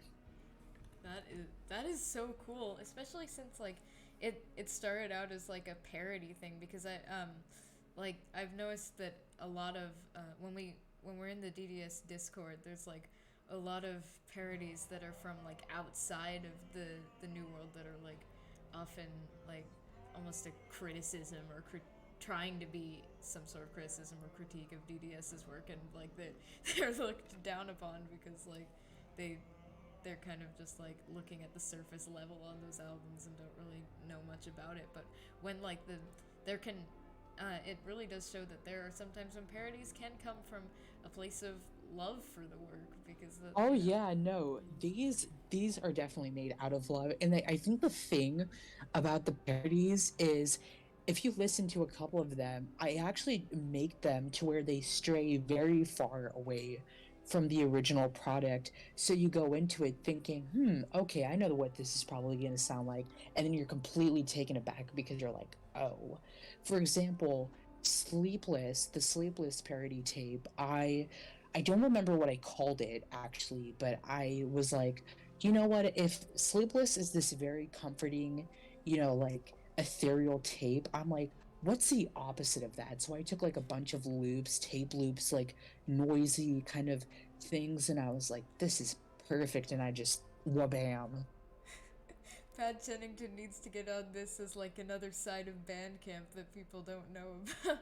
That is so cool, especially since like it started out as like a parody thing because like I've noticed that a lot of when we're in the DDS Discord, there's like a lot of parodies that are from like outside of the New World that are like often like almost a criticism or trying to be some sort of criticism or critique of DDS's work, and like they're looked down upon because like they they're kind of just like looking at the surface level on those albums and don't really know much about it. But when like there can it really does show that there are sometimes when parodies can come from a place of love for the work because Oh yeah, no. These are definitely made out of love. And I think the thing about the parodies is if you listen to a couple of them, I actually make them to where they stray very far away from the original product. So you go into it thinking, okay, I know what this is probably going to sound like. And then you're completely taken aback because you're like, oh. For example, the Sleepless parody tape, I don't remember what I called it actually, but I was like, you know what? If Sleepless is this very comforting, like ethereal tape, I'm like, what's the opposite of that? So I took like a bunch of loops, tape loops, like noisy kind of things, and I was like, this is perfect. And I just, wabam. Pat Chennington needs to get on this as like another side of Bandcamp that people don't know about.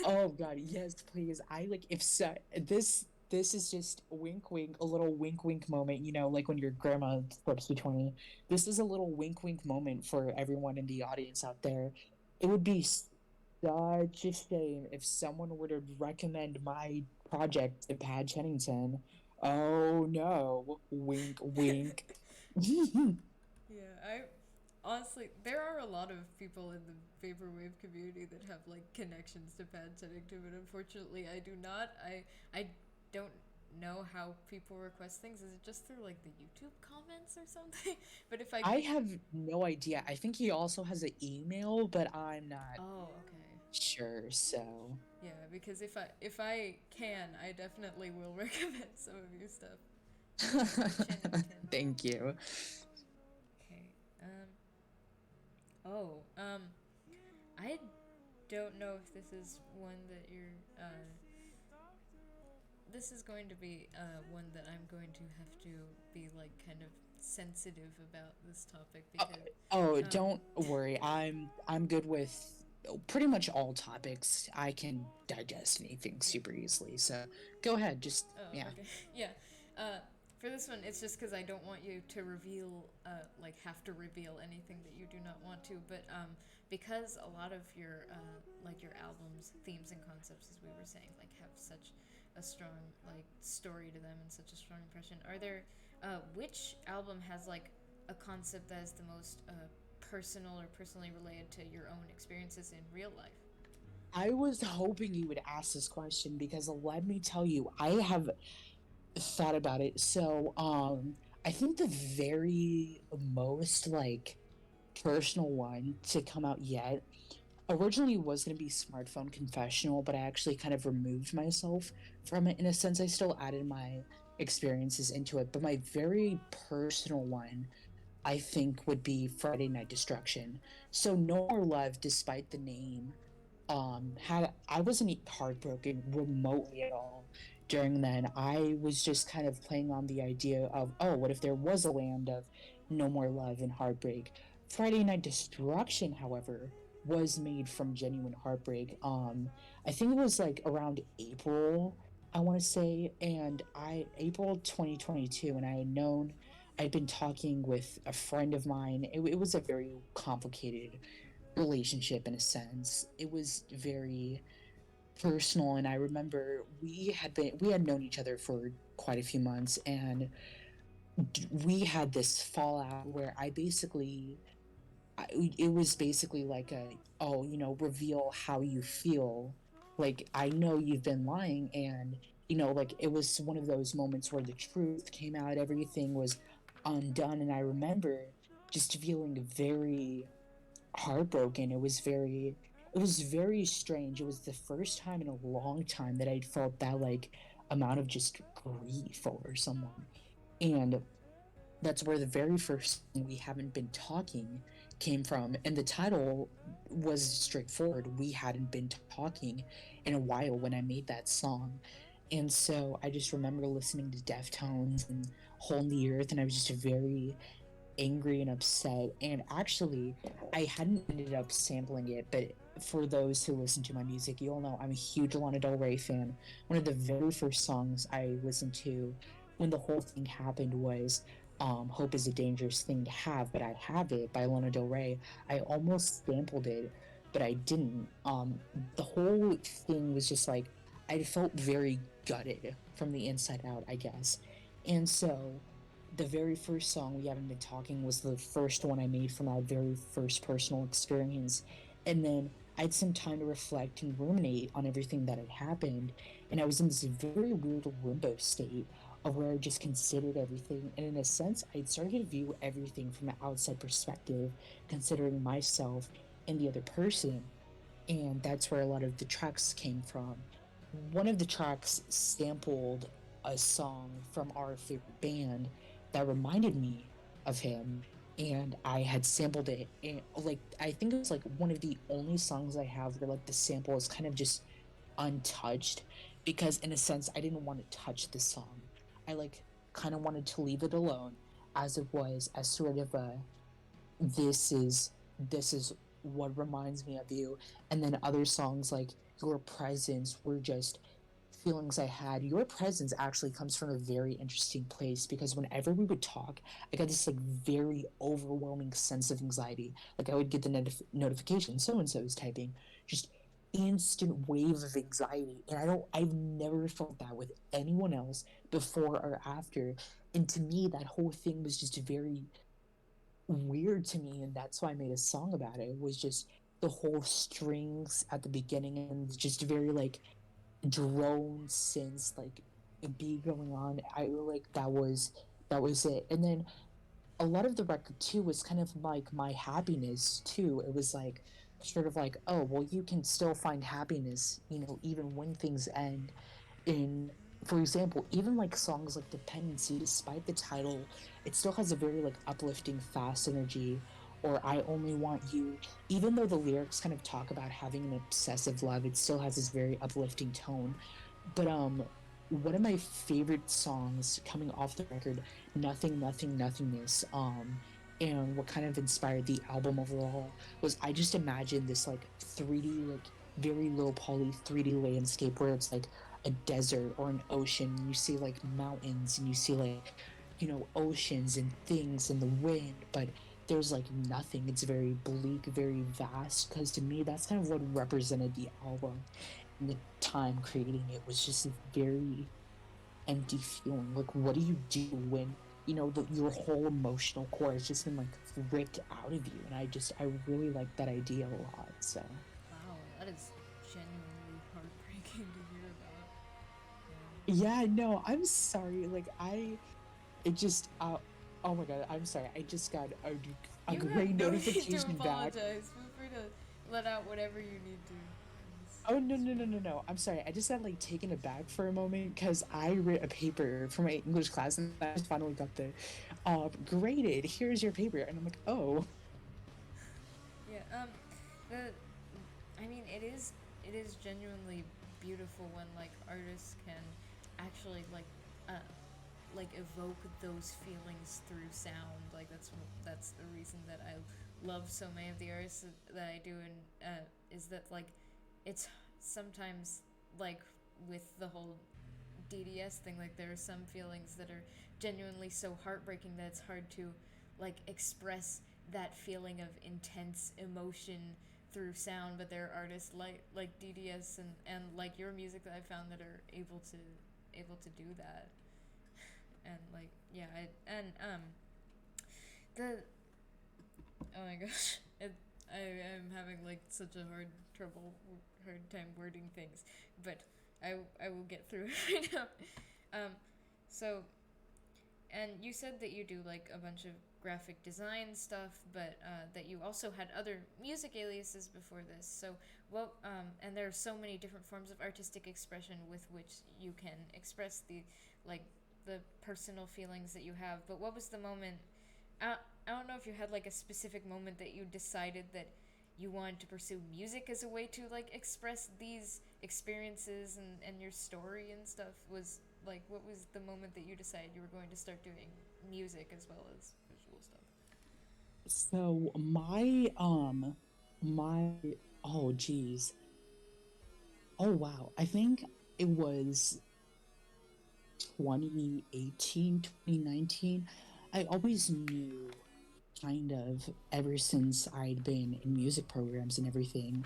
Oh God, yes, please. I like if so, this is just wink wink, a little wink wink moment, like when your grandma flips between. This is a little wink wink moment for everyone in the audience out there. It would be such a shame if someone were to recommend my project to Pat Chennington. Oh no, wink wink. Yeah, I honestly there are a lot of people in the vaporwave community that have like connections to Pat Chennington, but unfortunately I do not. I don't know how people request things. Is it just through like the YouTube comments or something? But if I I have no idea. I think he also has an email, but I'm not oh okay. sure. So. Yeah, because if I can, I definitely will recommend some of your stuff. Chennington. Thank you. Okay. Oh. I don't know if this is one that you're. This is going to be one that I'm going to have to be like kind of sensitive about this topic because. Oh, Um. don't worry. I'm good with pretty much all topics. I can digest anything Yeah. super easily. So go ahead. Just Oh, yeah. okay. Yeah. Uh, for this one, it's just because I don't want you to reveal, have to reveal anything that you do not want to. But because a lot of your, your albums, themes, and concepts, as we were saying, like have such a strong like story to them and such a strong impression. Are there, which album has like a concept that is the most personal or personally related to your own experiences in real life? I was hoping you would ask this question because let me tell you, I have thought about it. So, I think the very most like personal one to come out yet originally was going to be Smartphone Confessional, but I actually kind of removed myself from it. In a sense, I still added my experiences into it, but my very personal one I think would be Friday Night Destruction. So No More Love, despite the name, had I wasn't heartbroken remotely at all during then. I was just kind of playing on the idea of, oh, what if there was a land of no more love and heartbreak? Friday Night Destruction, however, was made from genuine heartbreak. I think it was like around April, I want to say, and I April 2022, and I'd been talking with a friend of mine. It was a very complicated relationship in a sense. It was very personal, and I remember we had known each other for quite a few months, and we had this fallout where it was basically like a, oh, reveal how you feel. Like, I know you've been lying, and like it was one of those moments where the truth came out, everything was undone, and I remember just feeling very heartbroken. It was very strange. It was the first time in a long time that I'd felt that like amount of just grief over someone. And that's where the very first thing We Haven't Been Talking came from. And the title was straightforward. We hadn't been talking in a while when I made that song. And so I just remember listening to Deftones and Hole in the Earth, and I was just very angry and upset. And actually, I hadn't ended up sampling it, but for those who listen to my music, you'll know I'm a huge Lana Del Rey fan. One of the very first songs I listened to when the whole thing happened was Hope is a Dangerous Thing to Have, but I Have It by Lana Del Rey. I almost sampled it, but I didn't. The whole thing was just like, I felt very gutted from the inside out, I guess. And so the very first song We Haven't Been Talking was the first one I made from that very first personal experience. And then I had some time to reflect and ruminate on everything that had happened. And I was in this very weird limbo state of where I just considered everything. And in a sense, I'd started to view everything from an outside perspective, considering myself and the other person. And that's where a lot of the tracks came from. One of the tracks sampled a song from our favorite band that reminded me of him, and I had sampled it, and like I think it was like one of the only songs I have where like the sample is kind of just untouched, because in a sense I didn't want to touch the song. I like kind of wanted to leave it alone as it was, as sort of a this is this is what reminds me of you. And then other songs like Your Presence were just feelings I had. Your Presence actually comes from a very interesting place because whenever we would talk, I got this like very overwhelming sense of anxiety. Like I would get the notification, so and so is typing, just instant wave of anxiety. And I've never felt that with anyone else before or after. And to me, that whole thing was just very weird to me, and that's why I made a song about it. It was just the whole strings at the beginning and just very like drone synths like a beat going on. I like that was it. And then a lot of the record too was kind of like my happiness too. It was like sort of like, oh well, you can still find happiness, even when things end. In For example, even like songs like Dependency, despite the title, it still has a very like uplifting fast energy. Or I Only Want You, even though the lyrics kind of talk about having an obsessive love, it still has this very uplifting tone. But one of my favorite songs coming off the record, Nothing Nothing Nothingness, and what kind of inspired the album overall was I just imagined this like 3D, like very low poly 3D landscape where it's like a desert or an ocean, and you see like mountains and you see like oceans and things and the wind, but there's like nothing. It's very bleak, very vast, because to me that's kind of what represented the album. And the time creating it was just a very empty feeling. Like, what do you do when your whole emotional core has just been like ripped out of you? And I really like that idea a lot. So Wow, that is genuinely heartbreaking to hear about. yeah, no, I'm sorry. Like it just oh my god, I'm sorry. I just got a You have great no need to notification back. apologize. Feel free to let out whatever you need to. Oh no no no no no! I'm sorry. I just got like taken aback for a moment because I read a paper for my English class and I just finally got the graded. Here's your paper, and I'm like, oh, Yeah. The, I mean, it is genuinely beautiful when like artists can actually uh, like evoke those feelings through sound. Like that's the reason that I love so many of the artists that I do, and is that like it's sometimes like with the whole DDS thing, like there are some feelings that are genuinely so heartbreaking that it's hard to like express that feeling of intense emotion through sound, but there are artists like DDS and like your music that I found that are able to do that. And like yeah, the oh my gosh, I am having like such a hard time wording things, but I will get through it right now. Um, so and you said that you do like a bunch of graphic design stuff, but that you also had other music aliases before this. So and there are so many different forms of artistic expression with which you can express like the personal feelings that you have. But what was the moment? I don't know if you had like a specific moment that you decided that you wanted to pursue music as a way to like express these experiences and your story and stuff. Was like what was the moment that you decided you were going to start doing music as well as visual stuff? so my oh geez, oh wow, I think it was 2018, 2019. I always knew kind of ever since I'd been in music programs and everything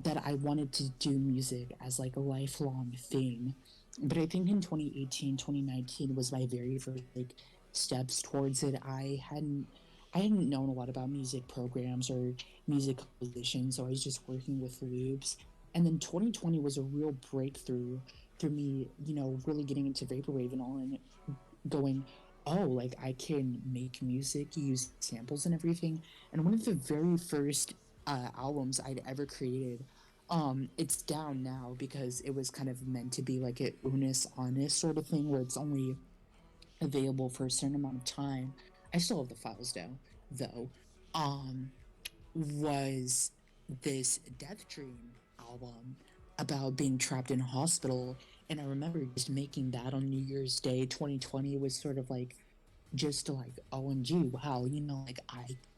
that I wanted to do music as like a lifelong thing. But I think in 2018, 2019 was my very first like steps towards it. I hadn't known a lot about music programs or music composition, so I was just working with loops. And then 2020 was a real breakthrough for me, really getting into vaporwave and all, and going, oh, like I can make music, use samples and everything. And one of the very first albums I'd ever created, it's down now because it was kind of meant to be like a unus honest sort of thing where it's only available for a certain amount of time. I still have the files down though. Um, was this Death Dream album about being trapped in a hospital. And I remember just making that on New Year's Day 2020 was sort of like just like OMG, wow, like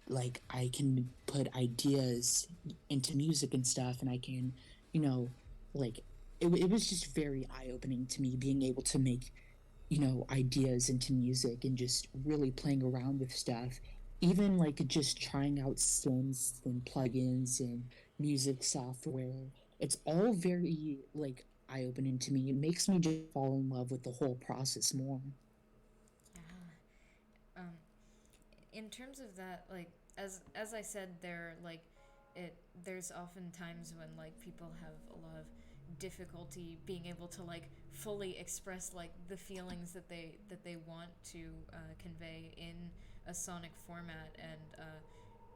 like I can put ideas into music and stuff, and I can, you know, like it was just very eye opening to me being able to make, ideas into music and just really playing around with stuff. Even like just trying out synths and plugins and music software. It's all very like eye opening to me. It makes me just fall in love with the whole process more. Yeah. In terms of that, like as I said, it there's often times when like people have a lot of difficulty being able to like fully express like the feelings that they want to convey in a sonic format, and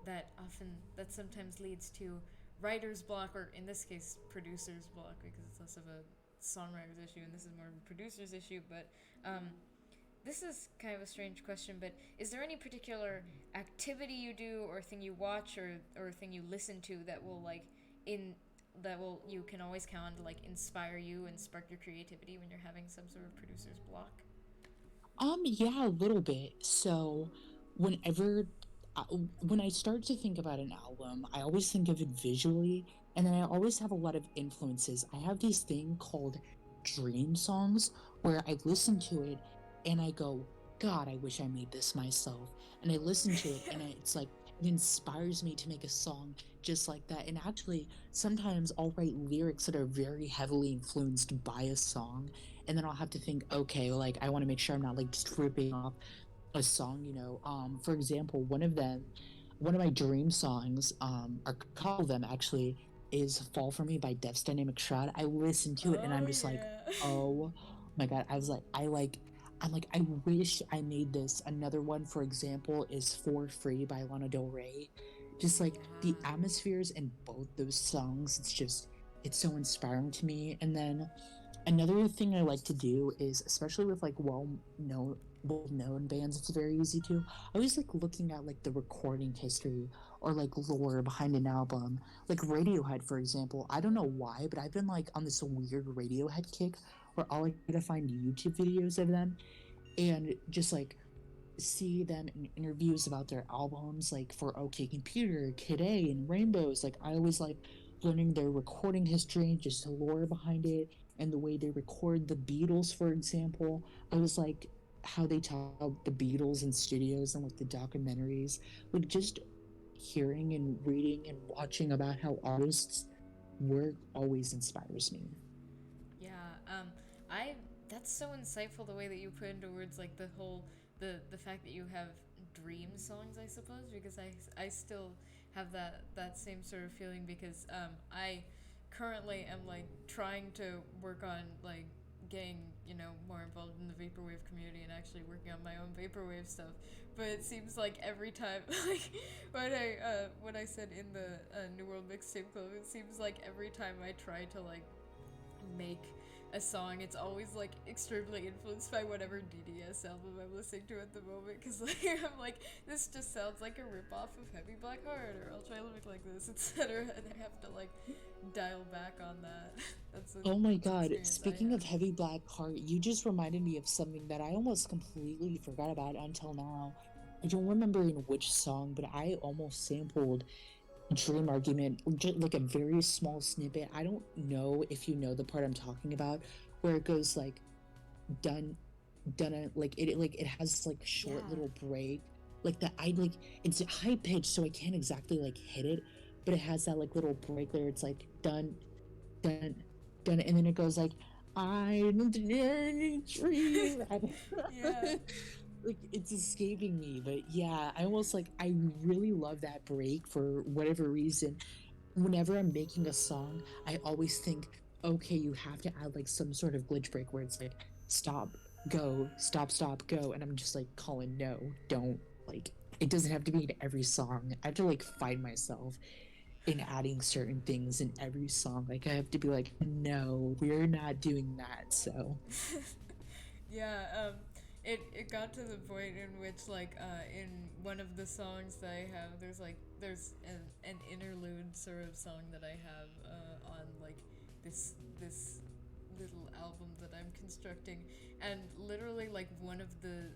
that sometimes leads to writer's block, or in this case producer's block, because it's less of a songwriter's issue and this is more of a producer's issue. But this is kind of a strange question, but is there any particular activity you do, or thing you watch, or thing you listen to that will like in that will you can always count on to like inspire you and spark your creativity when you're having some sort of producer's block? Yeah, a little bit. So, whenever, uh, when I start to think about an album, I always think of it visually, and then I always have a lot of influences. I have this thing called dream songs where I listen to it and I go, God, I wish I made this myself. And I listen to it and it's like, it inspires me to make a song just like that. And actually, sometimes I'll write lyrics that are very heavily influenced by a song, and then I'll have to think, okay, like I want to make sure I'm not like just ripping off a song, for example, one of my dream songs, or a couple of them actually, is Fall For Me by Def's Dynamic Shroud. I listen to it and Oh I'm just like, yeah. oh my god. I'm like, I wish I made this. Another one, for example, is For Free by Lana Del Rey. Just like the Yeah. atmospheres in both those songs, it's so inspiring to me. And then another thing I like to do is, especially with like well known bands, it's very easy to. I always like looking at like the recording history or like lore behind an album. Like Radiohead, for example. I don't know why, but I've been like on this weird Radiohead kick where I'll like try to find YouTube videos of them and just like see them in interviews about their albums, like for OK Computer, Kid A, and Rainbows. Like I always like learning their recording history, just the lore behind it, and the way they record the Beatles, for example. I was like how they talk about the Beatles in studios and like the documentaries, like just hearing and reading and watching about how artists work always inspires me. Yeah, I that's so insightful the way that you put into words like the fact that you have dream songs, I suppose, because I still have that same sort of feeling, because I currently am like trying to work on like getting more involved in the vaporwave community and actually working on my own vaporwave stuff. But it seems like every time, like when I said in the New World Mixtape Club, it seems like every time I try to like make a song, it's always like extremely influenced by whatever DDS album I'm listening to at the moment. Because like I'm like, this just sounds like a ripoff of Heavy Black Heart, or I'll try to look like this, etc. And I have to like dial back on that. Oh my That's an god, experience I speaking of have. Heavy Black Heart, you just reminded me of something that I almost completely forgot about until now. I don't remember in which song, but I almost sampled Dream Argument, just like a very small snippet. I don't know if you know the part I'm talking about, where it goes like done, done, like it has like short Yeah. little break, like that. I like it's high pitched, so I can't exactly like hit it, but it has that like little break there. It's like done, dun, dun, and then it goes like, I'm the dream. Yeah. Like it's escaping me, but yeah, I almost like I really love that break for whatever reason. Whenever I'm making a song, I always think, okay, you have to add like some sort of glitch break where it's like stop, go, stop, stop, go, and I'm just like, Colin, no, don't. Like it doesn't have to be in every song. I have to like find myself in adding certain things in every song. Like I have to be like, no, we're not doing that. So Yeah, it got to the point in which like in one of the songs that I have, there's an interlude sort of song that I have on like this little album that I'm constructing, and literally like one of the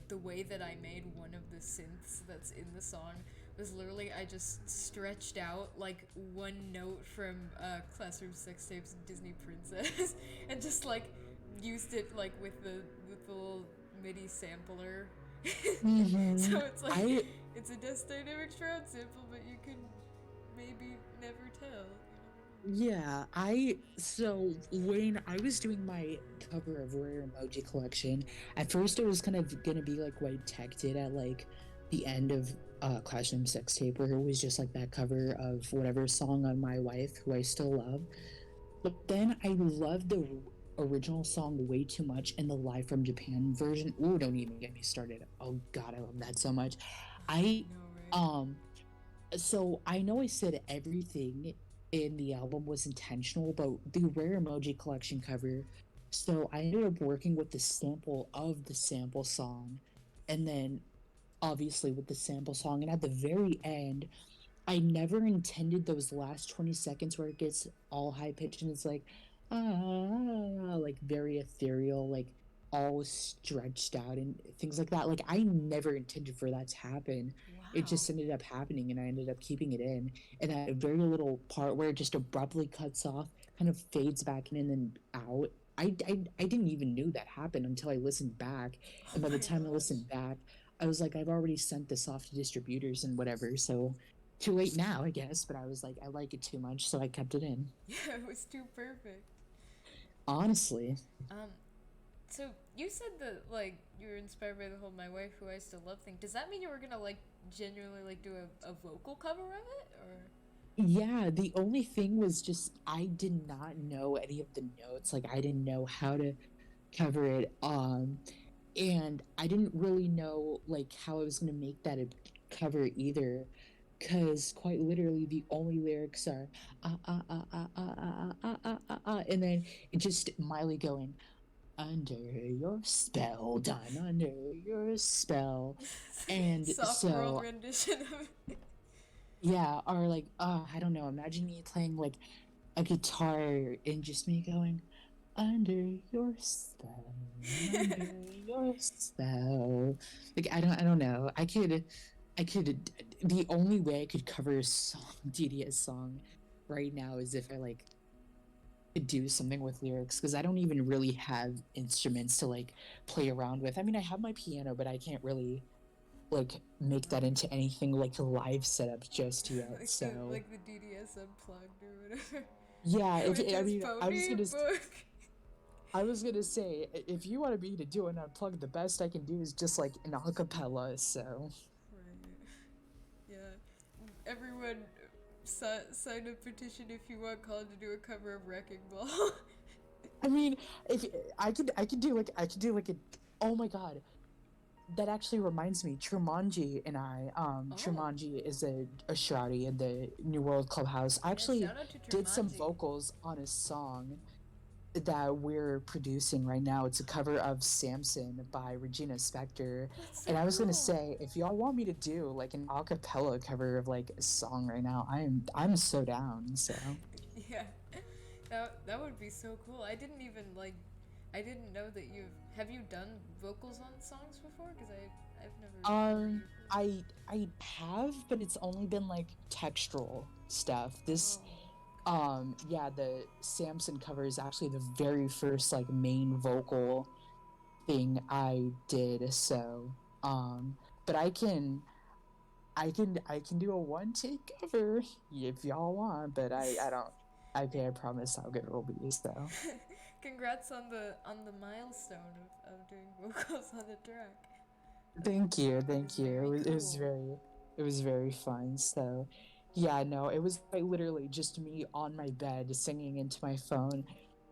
the way that I made one of the synths that's in the song was literally I just stretched out like one note from Classroom Sex Tapes Disney Princess and just like used it like with the little MIDI sampler. Mm-hmm. So it's like I it's a Death Dynamics Shroud sample, but you can maybe never tell. Yeah, so when I was doing my cover of Rare Emoji Collection, at first it was kind of gonna be like what Tech did at like the end of Classroom Sex Tape, where it was just like that cover of whatever song on My Wife, who I still love. But then I loved the original song way too much, and the live from Japan version. Ooh, don't even get me started. Oh God, I love that so much. I No, right? um so I know I said everything in the album was intentional, but the Rare Emoji Collection cover. So I ended up working with the sample of the sample song, and then obviously with the sample song. And at the very end, I never intended those last 20 seconds where it gets all high pitched and it's like, like very ethereal, like all stretched out and things like that. Like, I never intended for that to happen. It Wow. just ended up happening and I ended up keeping it in. And that very little part where it just abruptly cuts off, kind of fades back in and then out. I didn't even knew that happened until I listened back. Oh And by my the time I gosh. listened back, I was like, I've already sent this off to distributors and whatever. So too late now, I guess, but I was like, I like it too much, so I kept it in. Yeah, it was too perfect. Honestly. Um, so you said that like you were inspired by the whole "My Wife Who I Still Love" thing. Does that mean you were gonna like genuinely like do a vocal cover of it, or? Yeah, the only thing was just I did not know any of the notes. Like I didn't know how to cover it. And I didn't really know like how I was gonna make that a cover either. Cause quite literally the only lyrics are and then it just Miley going under your spell, done under your spell. And Soft world so, rendition of it. yeah, or like, I don't know, imagine me playing like a guitar and just me going, under your spell, under your spell. Like, I don't know. The only way I could cover a song, DDS song right now is if I like do something with lyrics because I don't even really have instruments to like play around with. I mean, I have my piano, but I can't really like make that into anything like a live setup just yet. So Like the DDS unplugged or whatever. yeah, if With I his mean, pony book. I was gonna say if you wanted me to do an unplug, the best I can do is just like an acapella. So Right. Yeah. Everyone sign a petition if you want Collin to do a cover of Wrecking Ball. I mean, if I could do like a. Oh my god, that actually reminds me, Trumanji and Oh. Trumanji is a shroudy in the New World Clubhouse. I Yeah, actually shout out to did some Tremanji. vocals on a song that we're producing right now. It's a cover of Samson by Regina Spektor. That's so And I was gonna cool. say, if y'all want me to do like an a cappella cover of like a song right now, I'm so down. So Yeah. That would be so cool. I didn't even like I didn't know that you've have you done vocals on songs before? Because I've never heard um you. I have, but it's only been like textural stuff. Oh. Yeah, the Samson cover is actually the very first like main vocal thing I did. So but I can do a one take cover if y'all want, but I don't I can't promise how good it'll be. So Congrats on the milestone of doing vocals on the track. That is thank you. very It was cool. it was very fun. So yeah, no, it was quite literally just me on my bed singing into my phone.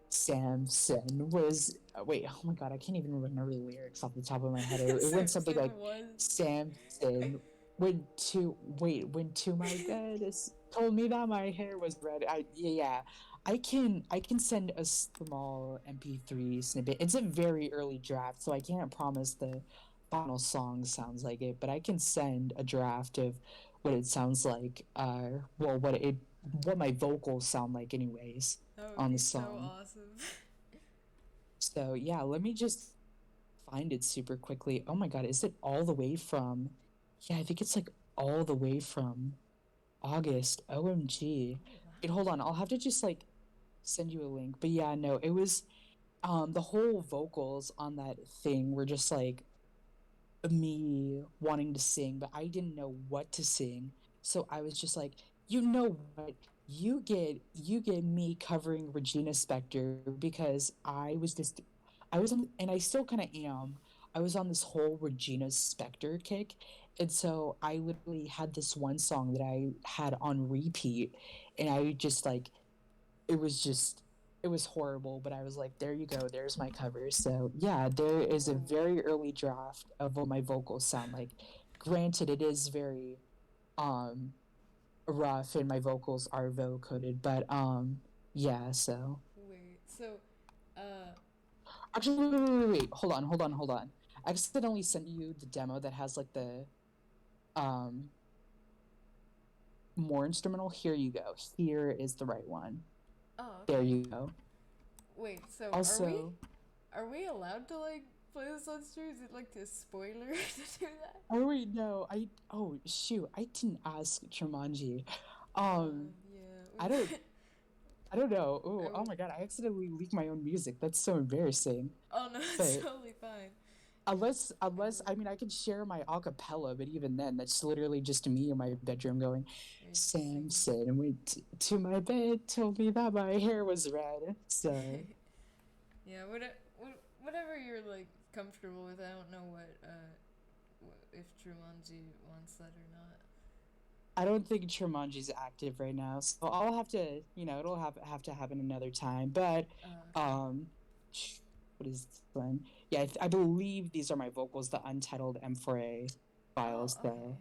Samson was wait, oh my god, I can't even remember the lyrics off the top of my head. It went something Samson like was. Samson went to my bed, told me that my hair was red. Yeah, I can send a small MP3 snippet. It's a very early draft, so I can't promise the final song sounds like it, but I can send a draft of what it sounds like. Well, what my vocals sound like, anyways, That would on the be so song. awesome. So yeah, let me just find it super quickly. Oh my god, is it all the way from? Yeah, I think it's like all the way from August. OMG. Oh Wait, wow. hold on. I'll have to just like send you a link. But yeah, no, it was the whole vocals on that thing were just like me wanting to sing, but I didn't know what to sing. So I was just like, you know what? You get me covering Regina Spektor because I was on, and I still kind of am. I was on this whole Regina Spektor kick, and so I literally had this one song that I had on repeat, and I just like it was just it was horrible, but I was like, there you go, there's my cover. So yeah, there is a Oh. very early draft of what my vocals sound like. Granted, it is very um rough and my vocals are vocoded, but yeah, so Wait. So, uh, actually wait, hold on. I accidentally sent you the demo that has like the um more instrumental. Here you go. Here is the right one. oh, There okay. you go. Wait. So, Also, are we allowed to like play this on stream? Is it like a spoiler to do that? oh wait, no, oh shoot, I didn't ask Tremanji. Um, Yeah. I don't I don't know. I Oh will. my god, I accidentally leaked my own music. That's so embarrassing. Oh no, it's But totally fine. I unless will. I mean I could share my acapella, but even then that's literally just me in my bedroom going, You're just singing. Samson went to my bed, told me that my hair was red. So Yeah. Whatever you're like comfortable with. I don't know if Jumanji wants that or not. I don't think Tremanji's active right now, so I'll have to, it'll have to happen another time. But, Okay. um, what is this one? Yeah, I believe these are my vocals, the untitled M4A Oh, files. okay. So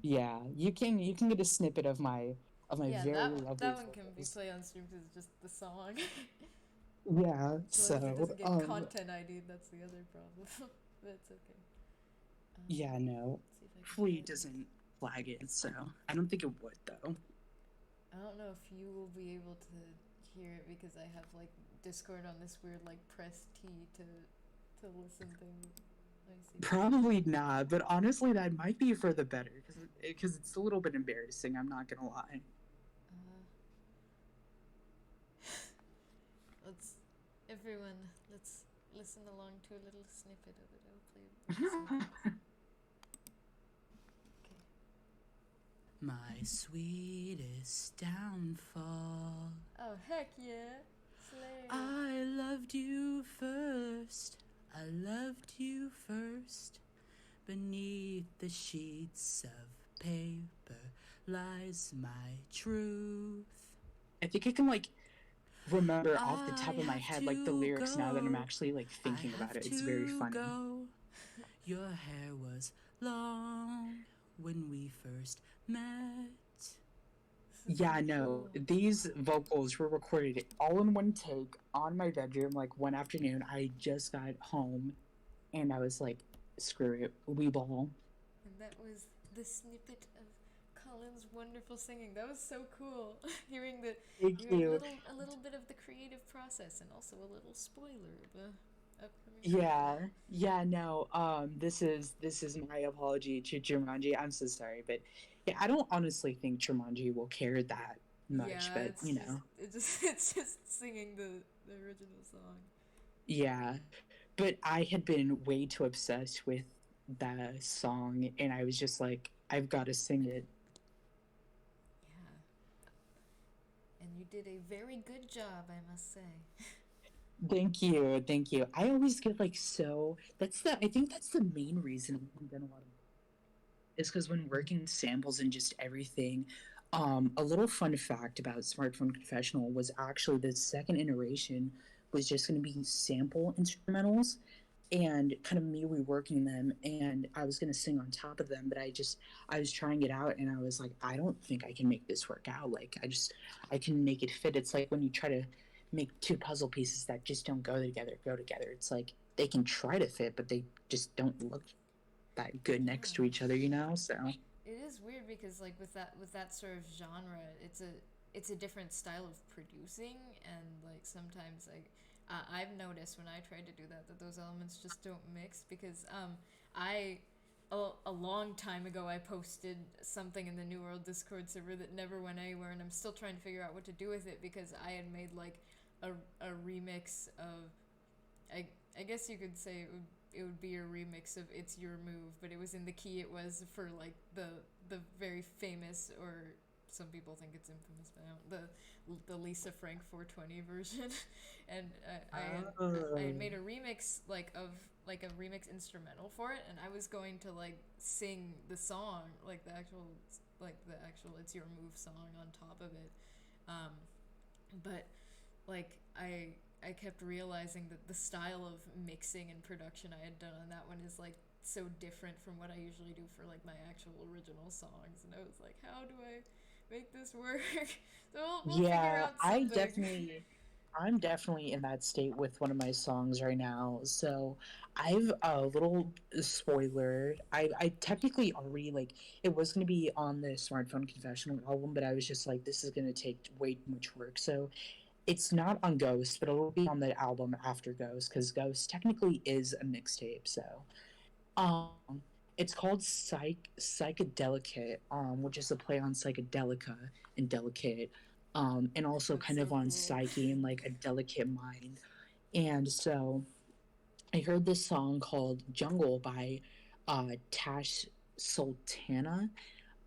yeah, you can get a snippet of my Yeah, very that lovely one can be vocals. played on stream because it's just the song. Yeah, As long as it so doesn't get content ID, that's the other problem. That's okay. yeah, no, Let's see if I can hopefully it find. doesn't flag it. So I don't think it would though. I don't know if you will be able to hear it because I have like Discord on this weird like press T to listen thing. Let me see. Probably not, but honestly, that might be for the better because it's a little bit embarrassing. I'm not gonna lie. Uh, let's let's listen along to a little snippet of it. I'll play a snippet. Okay. My sweetest downfall. Oh heck yeah! Slay. I loved you first. I loved you first. Beneath the sheets of paper lies my truth. I think I can like remember off the top of my head like the lyrics now that I'm actually like thinking about it. It's very funny. Your hair was long when we first met. Yeah, no, Cool. these vocals were recorded all in one take on my bedroom like one afternoon. I just got home and I was like, screw it, we ball. And that was the snippet of Collin's wonderful singing. That was so cool. hearing the Thank hearing you. a little bit of the creative process and also a little spoiler of the upcoming Yeah, no, this is my apology to Jumanji. I'm so sorry, but yeah, I don't honestly think Jumanji will care that much, Yeah, but it's just singing the original song. yeah. But I had been way too obsessed with the song, and I was just like, I've got to sing it. Yeah. And you did a very good job, I must say. Thank you, thank you. I always get like so. I think that's the main reason I haven't done a lot of is because when working samples and just everything, a little fun fact about Smartphone Confessional was actually the second iteration was just going to be sample instrumentals and kind of me reworking them, and I was going to sing on top of them, but I was trying it out and I was like, I don't think I can make this work out. Like I can make it fit. It's like when you try to make two puzzle pieces that just don't go together. It's like they can try to fit, but they just don't look that good next to Yeah. each other, So It is weird because like with that sort of genre, it's a different style of producing and like sometimes like I've noticed when I tried to do that that those elements just don't mix because I a long time ago I posted something in the New World Discord server that never went anywhere, and I'm still trying to figure out what to do with it because I had made like a remix of I I guess you could say it would be a remix of "It's Your Move," but it was in the key it was for like the very famous, or some people think it's infamous, but I don't, the Lisa Frank 420 version, and I had Oh. made a remix like of like a remix instrumental for it, and I was going to like sing the song like the actual "It's Your Move" song on top of it, um, but like I kept realizing that the style of mixing and production I had done on that one is like so different from what I usually do for like my actual original songs, and I was like, how do I make this work? So we'll figure Yeah, out something. I'm definitely in that state with one of my songs right now. So I've a little spoiler. I technically already like it was gonna be on the Smartphone Confessional album, but I was just like, this is gonna take way too much work. So it's not on Ghost, but it'll be on the album after Ghost because Ghost technically is a mixtape. So it's called Psychedelicate, which is a play on psychedelica and delicate, and also That's kind of so on cool. psyche and like a delicate mind. And so I heard this song called Jungle by Tash Sultana,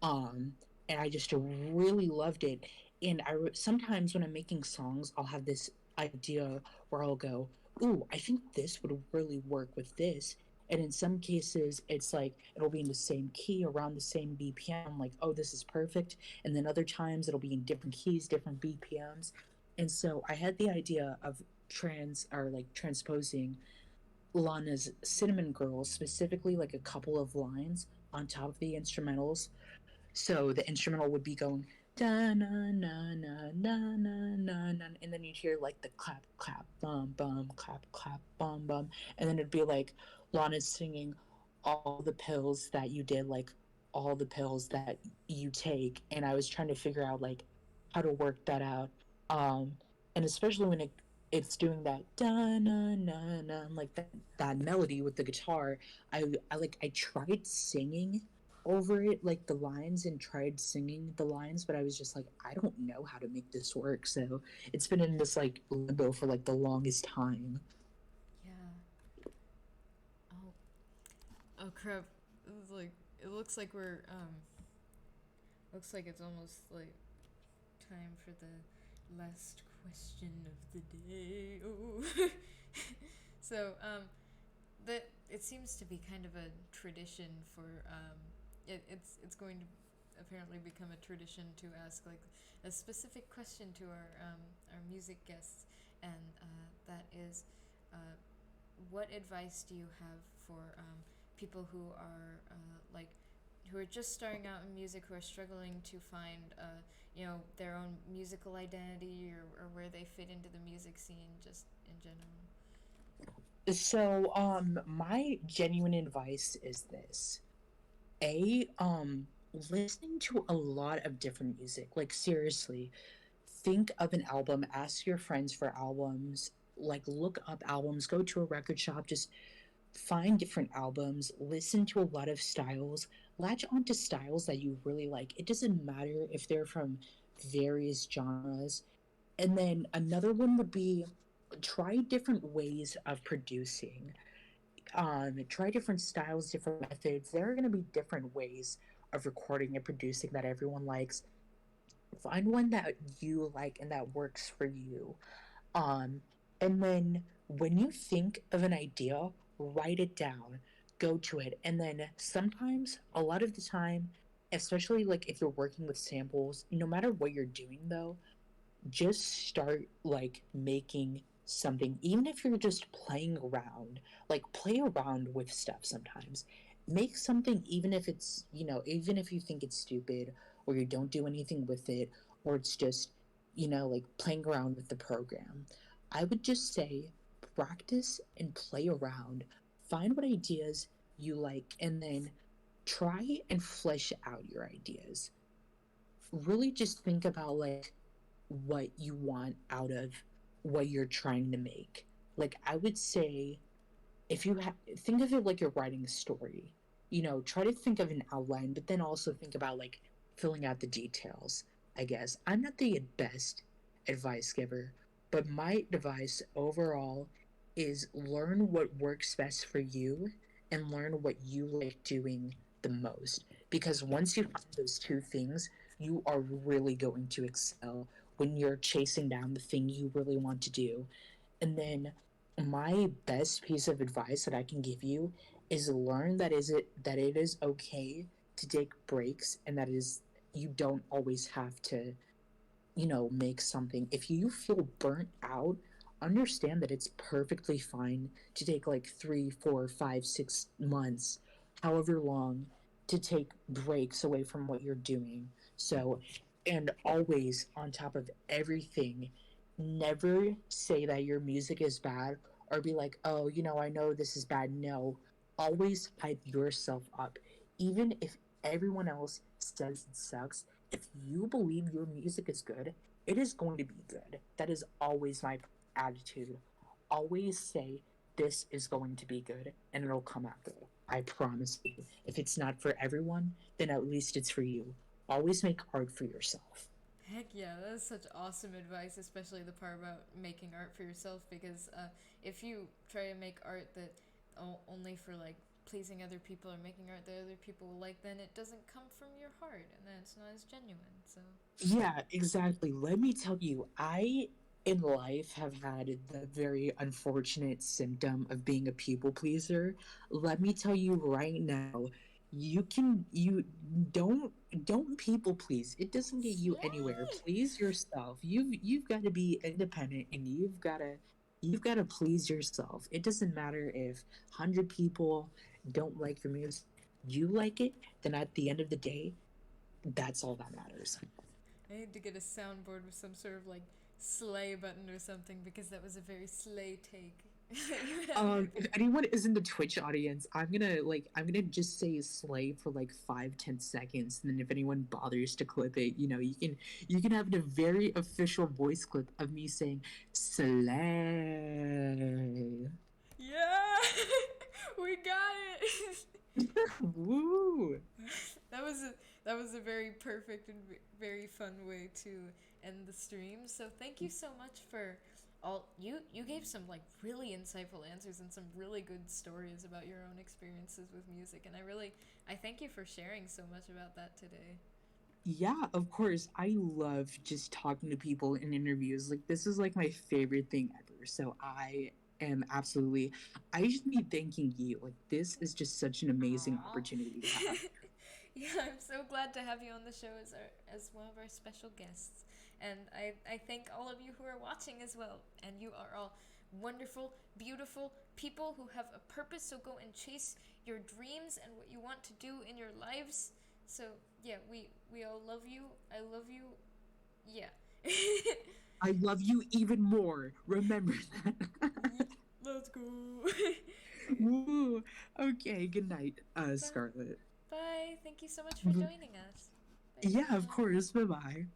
um, and I just really loved it. And sometimes when I'm making songs, I'll have this idea where I'll go, "Ooh, I think this would really work with this." And in some cases, it's like it'll be in the same key, around the same BPM. I'm like, "Oh, this is perfect." And then other times it'll be in different keys, different BPMs. And so I had the idea of transposing Lana's Cinnamon Girls, specifically like a couple of lines on top of the instrumentals, so the instrumental would be going da na na na na na na na, and then you'd hear like the clap clap bum bum clap clap bum bum, and then it'd be like Lana's singing all the pills that you did, like all the pills that you take, and I was trying to figure out like how to work that out, um, and especially when it's doing that da na na na like that melody with the guitar. I tried singing over it like the lines and tried singing the lines, but I was just like, I don't know how to make this work. So it's been in this like limbo for like the longest time. Yeah. Oh, oh crap. It's like it looks like we're looks like it's almost like time for the last question of the day. Oh. So, that it seems to be kind of a tradition for it's going to apparently become a tradition to ask like a specific question to our music guests, and that is, uh, what advice do you have for people who are like who are just starting out in music, who are struggling to find their own musical identity, or where they fit into the music scene just in general? So my genuine advice is this. Listening to a lot of different music. Like seriously, think of an album, ask your friends for albums, like look up albums, go to a record shop, just find different albums, listen to a lot of styles, latch onto styles that you really like. It doesn't matter if they're from various genres. And then another one would be try different ways of producing. Try different styles, different methods. There are going to be different ways of recording and producing that everyone likes. Find one that you like and that works for you. Um, and then when you think of an idea, write it down, go to it. And then sometimes, a lot of the time, especially like if you're working with samples, no matter what you're doing though, just start like making something, even if you're just playing around, like play around with stuff sometimes. Make something, even if it's, even if you think it's stupid or you don't do anything with it, or it's just, like playing around with the program. I would just say practice and play around, find what ideas you like, and then try and flesh out your ideas. Really just think about like what you want out of what you're trying to make. Like I would say, if you think of it like you're writing a story, try to think of an outline, but then also think about like filling out the details. I guess I'm not the best advice giver, but my advice overall is learn what works best for you and learn what you like doing the most. Because once you find those two things, you are really going to excel when you're chasing down the thing you really want to do. And then my best piece of advice that I can give you is learn that it is okay to take breaks, and that is you don't always have to, make something. If you feel burnt out, understand that it's perfectly fine to take like 3, 4, 5, 6 months, however long, to take breaks away from what you're doing. So, and always on top of everything, never say that your music is bad or be like, oh, I know this is bad. No, always hype yourself up. Even if everyone else says it sucks, if you believe your music is good, it is going to be good. That is always my attitude. Always say, this is going to be good and it'll come out good. I promise you. If it's not for everyone, then at least it's for you. Always make art for yourself. Heck yeah, that is such awesome advice, especially the part about making art for yourself. Because if you try to make art that only for like pleasing other people or making art that other people will like, then it doesn't come from your heart, and then it's not as genuine. So Yeah, exactly. Let me tell you, I in life have had the very unfortunate symptom of being a people pleaser. Let me tell you right now, you don't people please. It doesn't get you anywhere. yay! Please yourself. You've got to be independent, and you've got to please yourself. It doesn't matter if 100 people don't like your music. You like it, then at the end of the day, that's all that matters. I need to get a soundboard with some sort of like slay button or something because that was a very slay take that you had there. If anyone is in the Twitch audience, I'm gonna just say slay for like 5-10 seconds, and then if anyone bothers to clip it, you can have a very official voice clip of me saying slay. Yeah, we got it. Woo! that was a that was a very perfect and very fun way to end the stream. So thank you so much for all you gave some like really insightful answers and some really good stories about your own experiences with music, and I thank you for sharing so much about that today. Yeah, of course. I love just talking to people in interviews. Like this is like my favorite thing ever. So I am absolutely I should be thanking you. Like this is just such an amazing Aww. opportunity to have. Yeah, I'm so glad to have you on the show as one of our special guests. And I thank all of you who are watching as well. And you are all wonderful, beautiful people who have a purpose. So go and chase your dreams and what you want to do in your lives. So yeah, we all love you. I love you. Yeah. I love you even more. Remember that. Let's go. Woo. Okay, good night, Bye. Scarlett. Bye. Thank you so much for joining us. Bye Yeah, of bye. course. Bye bye.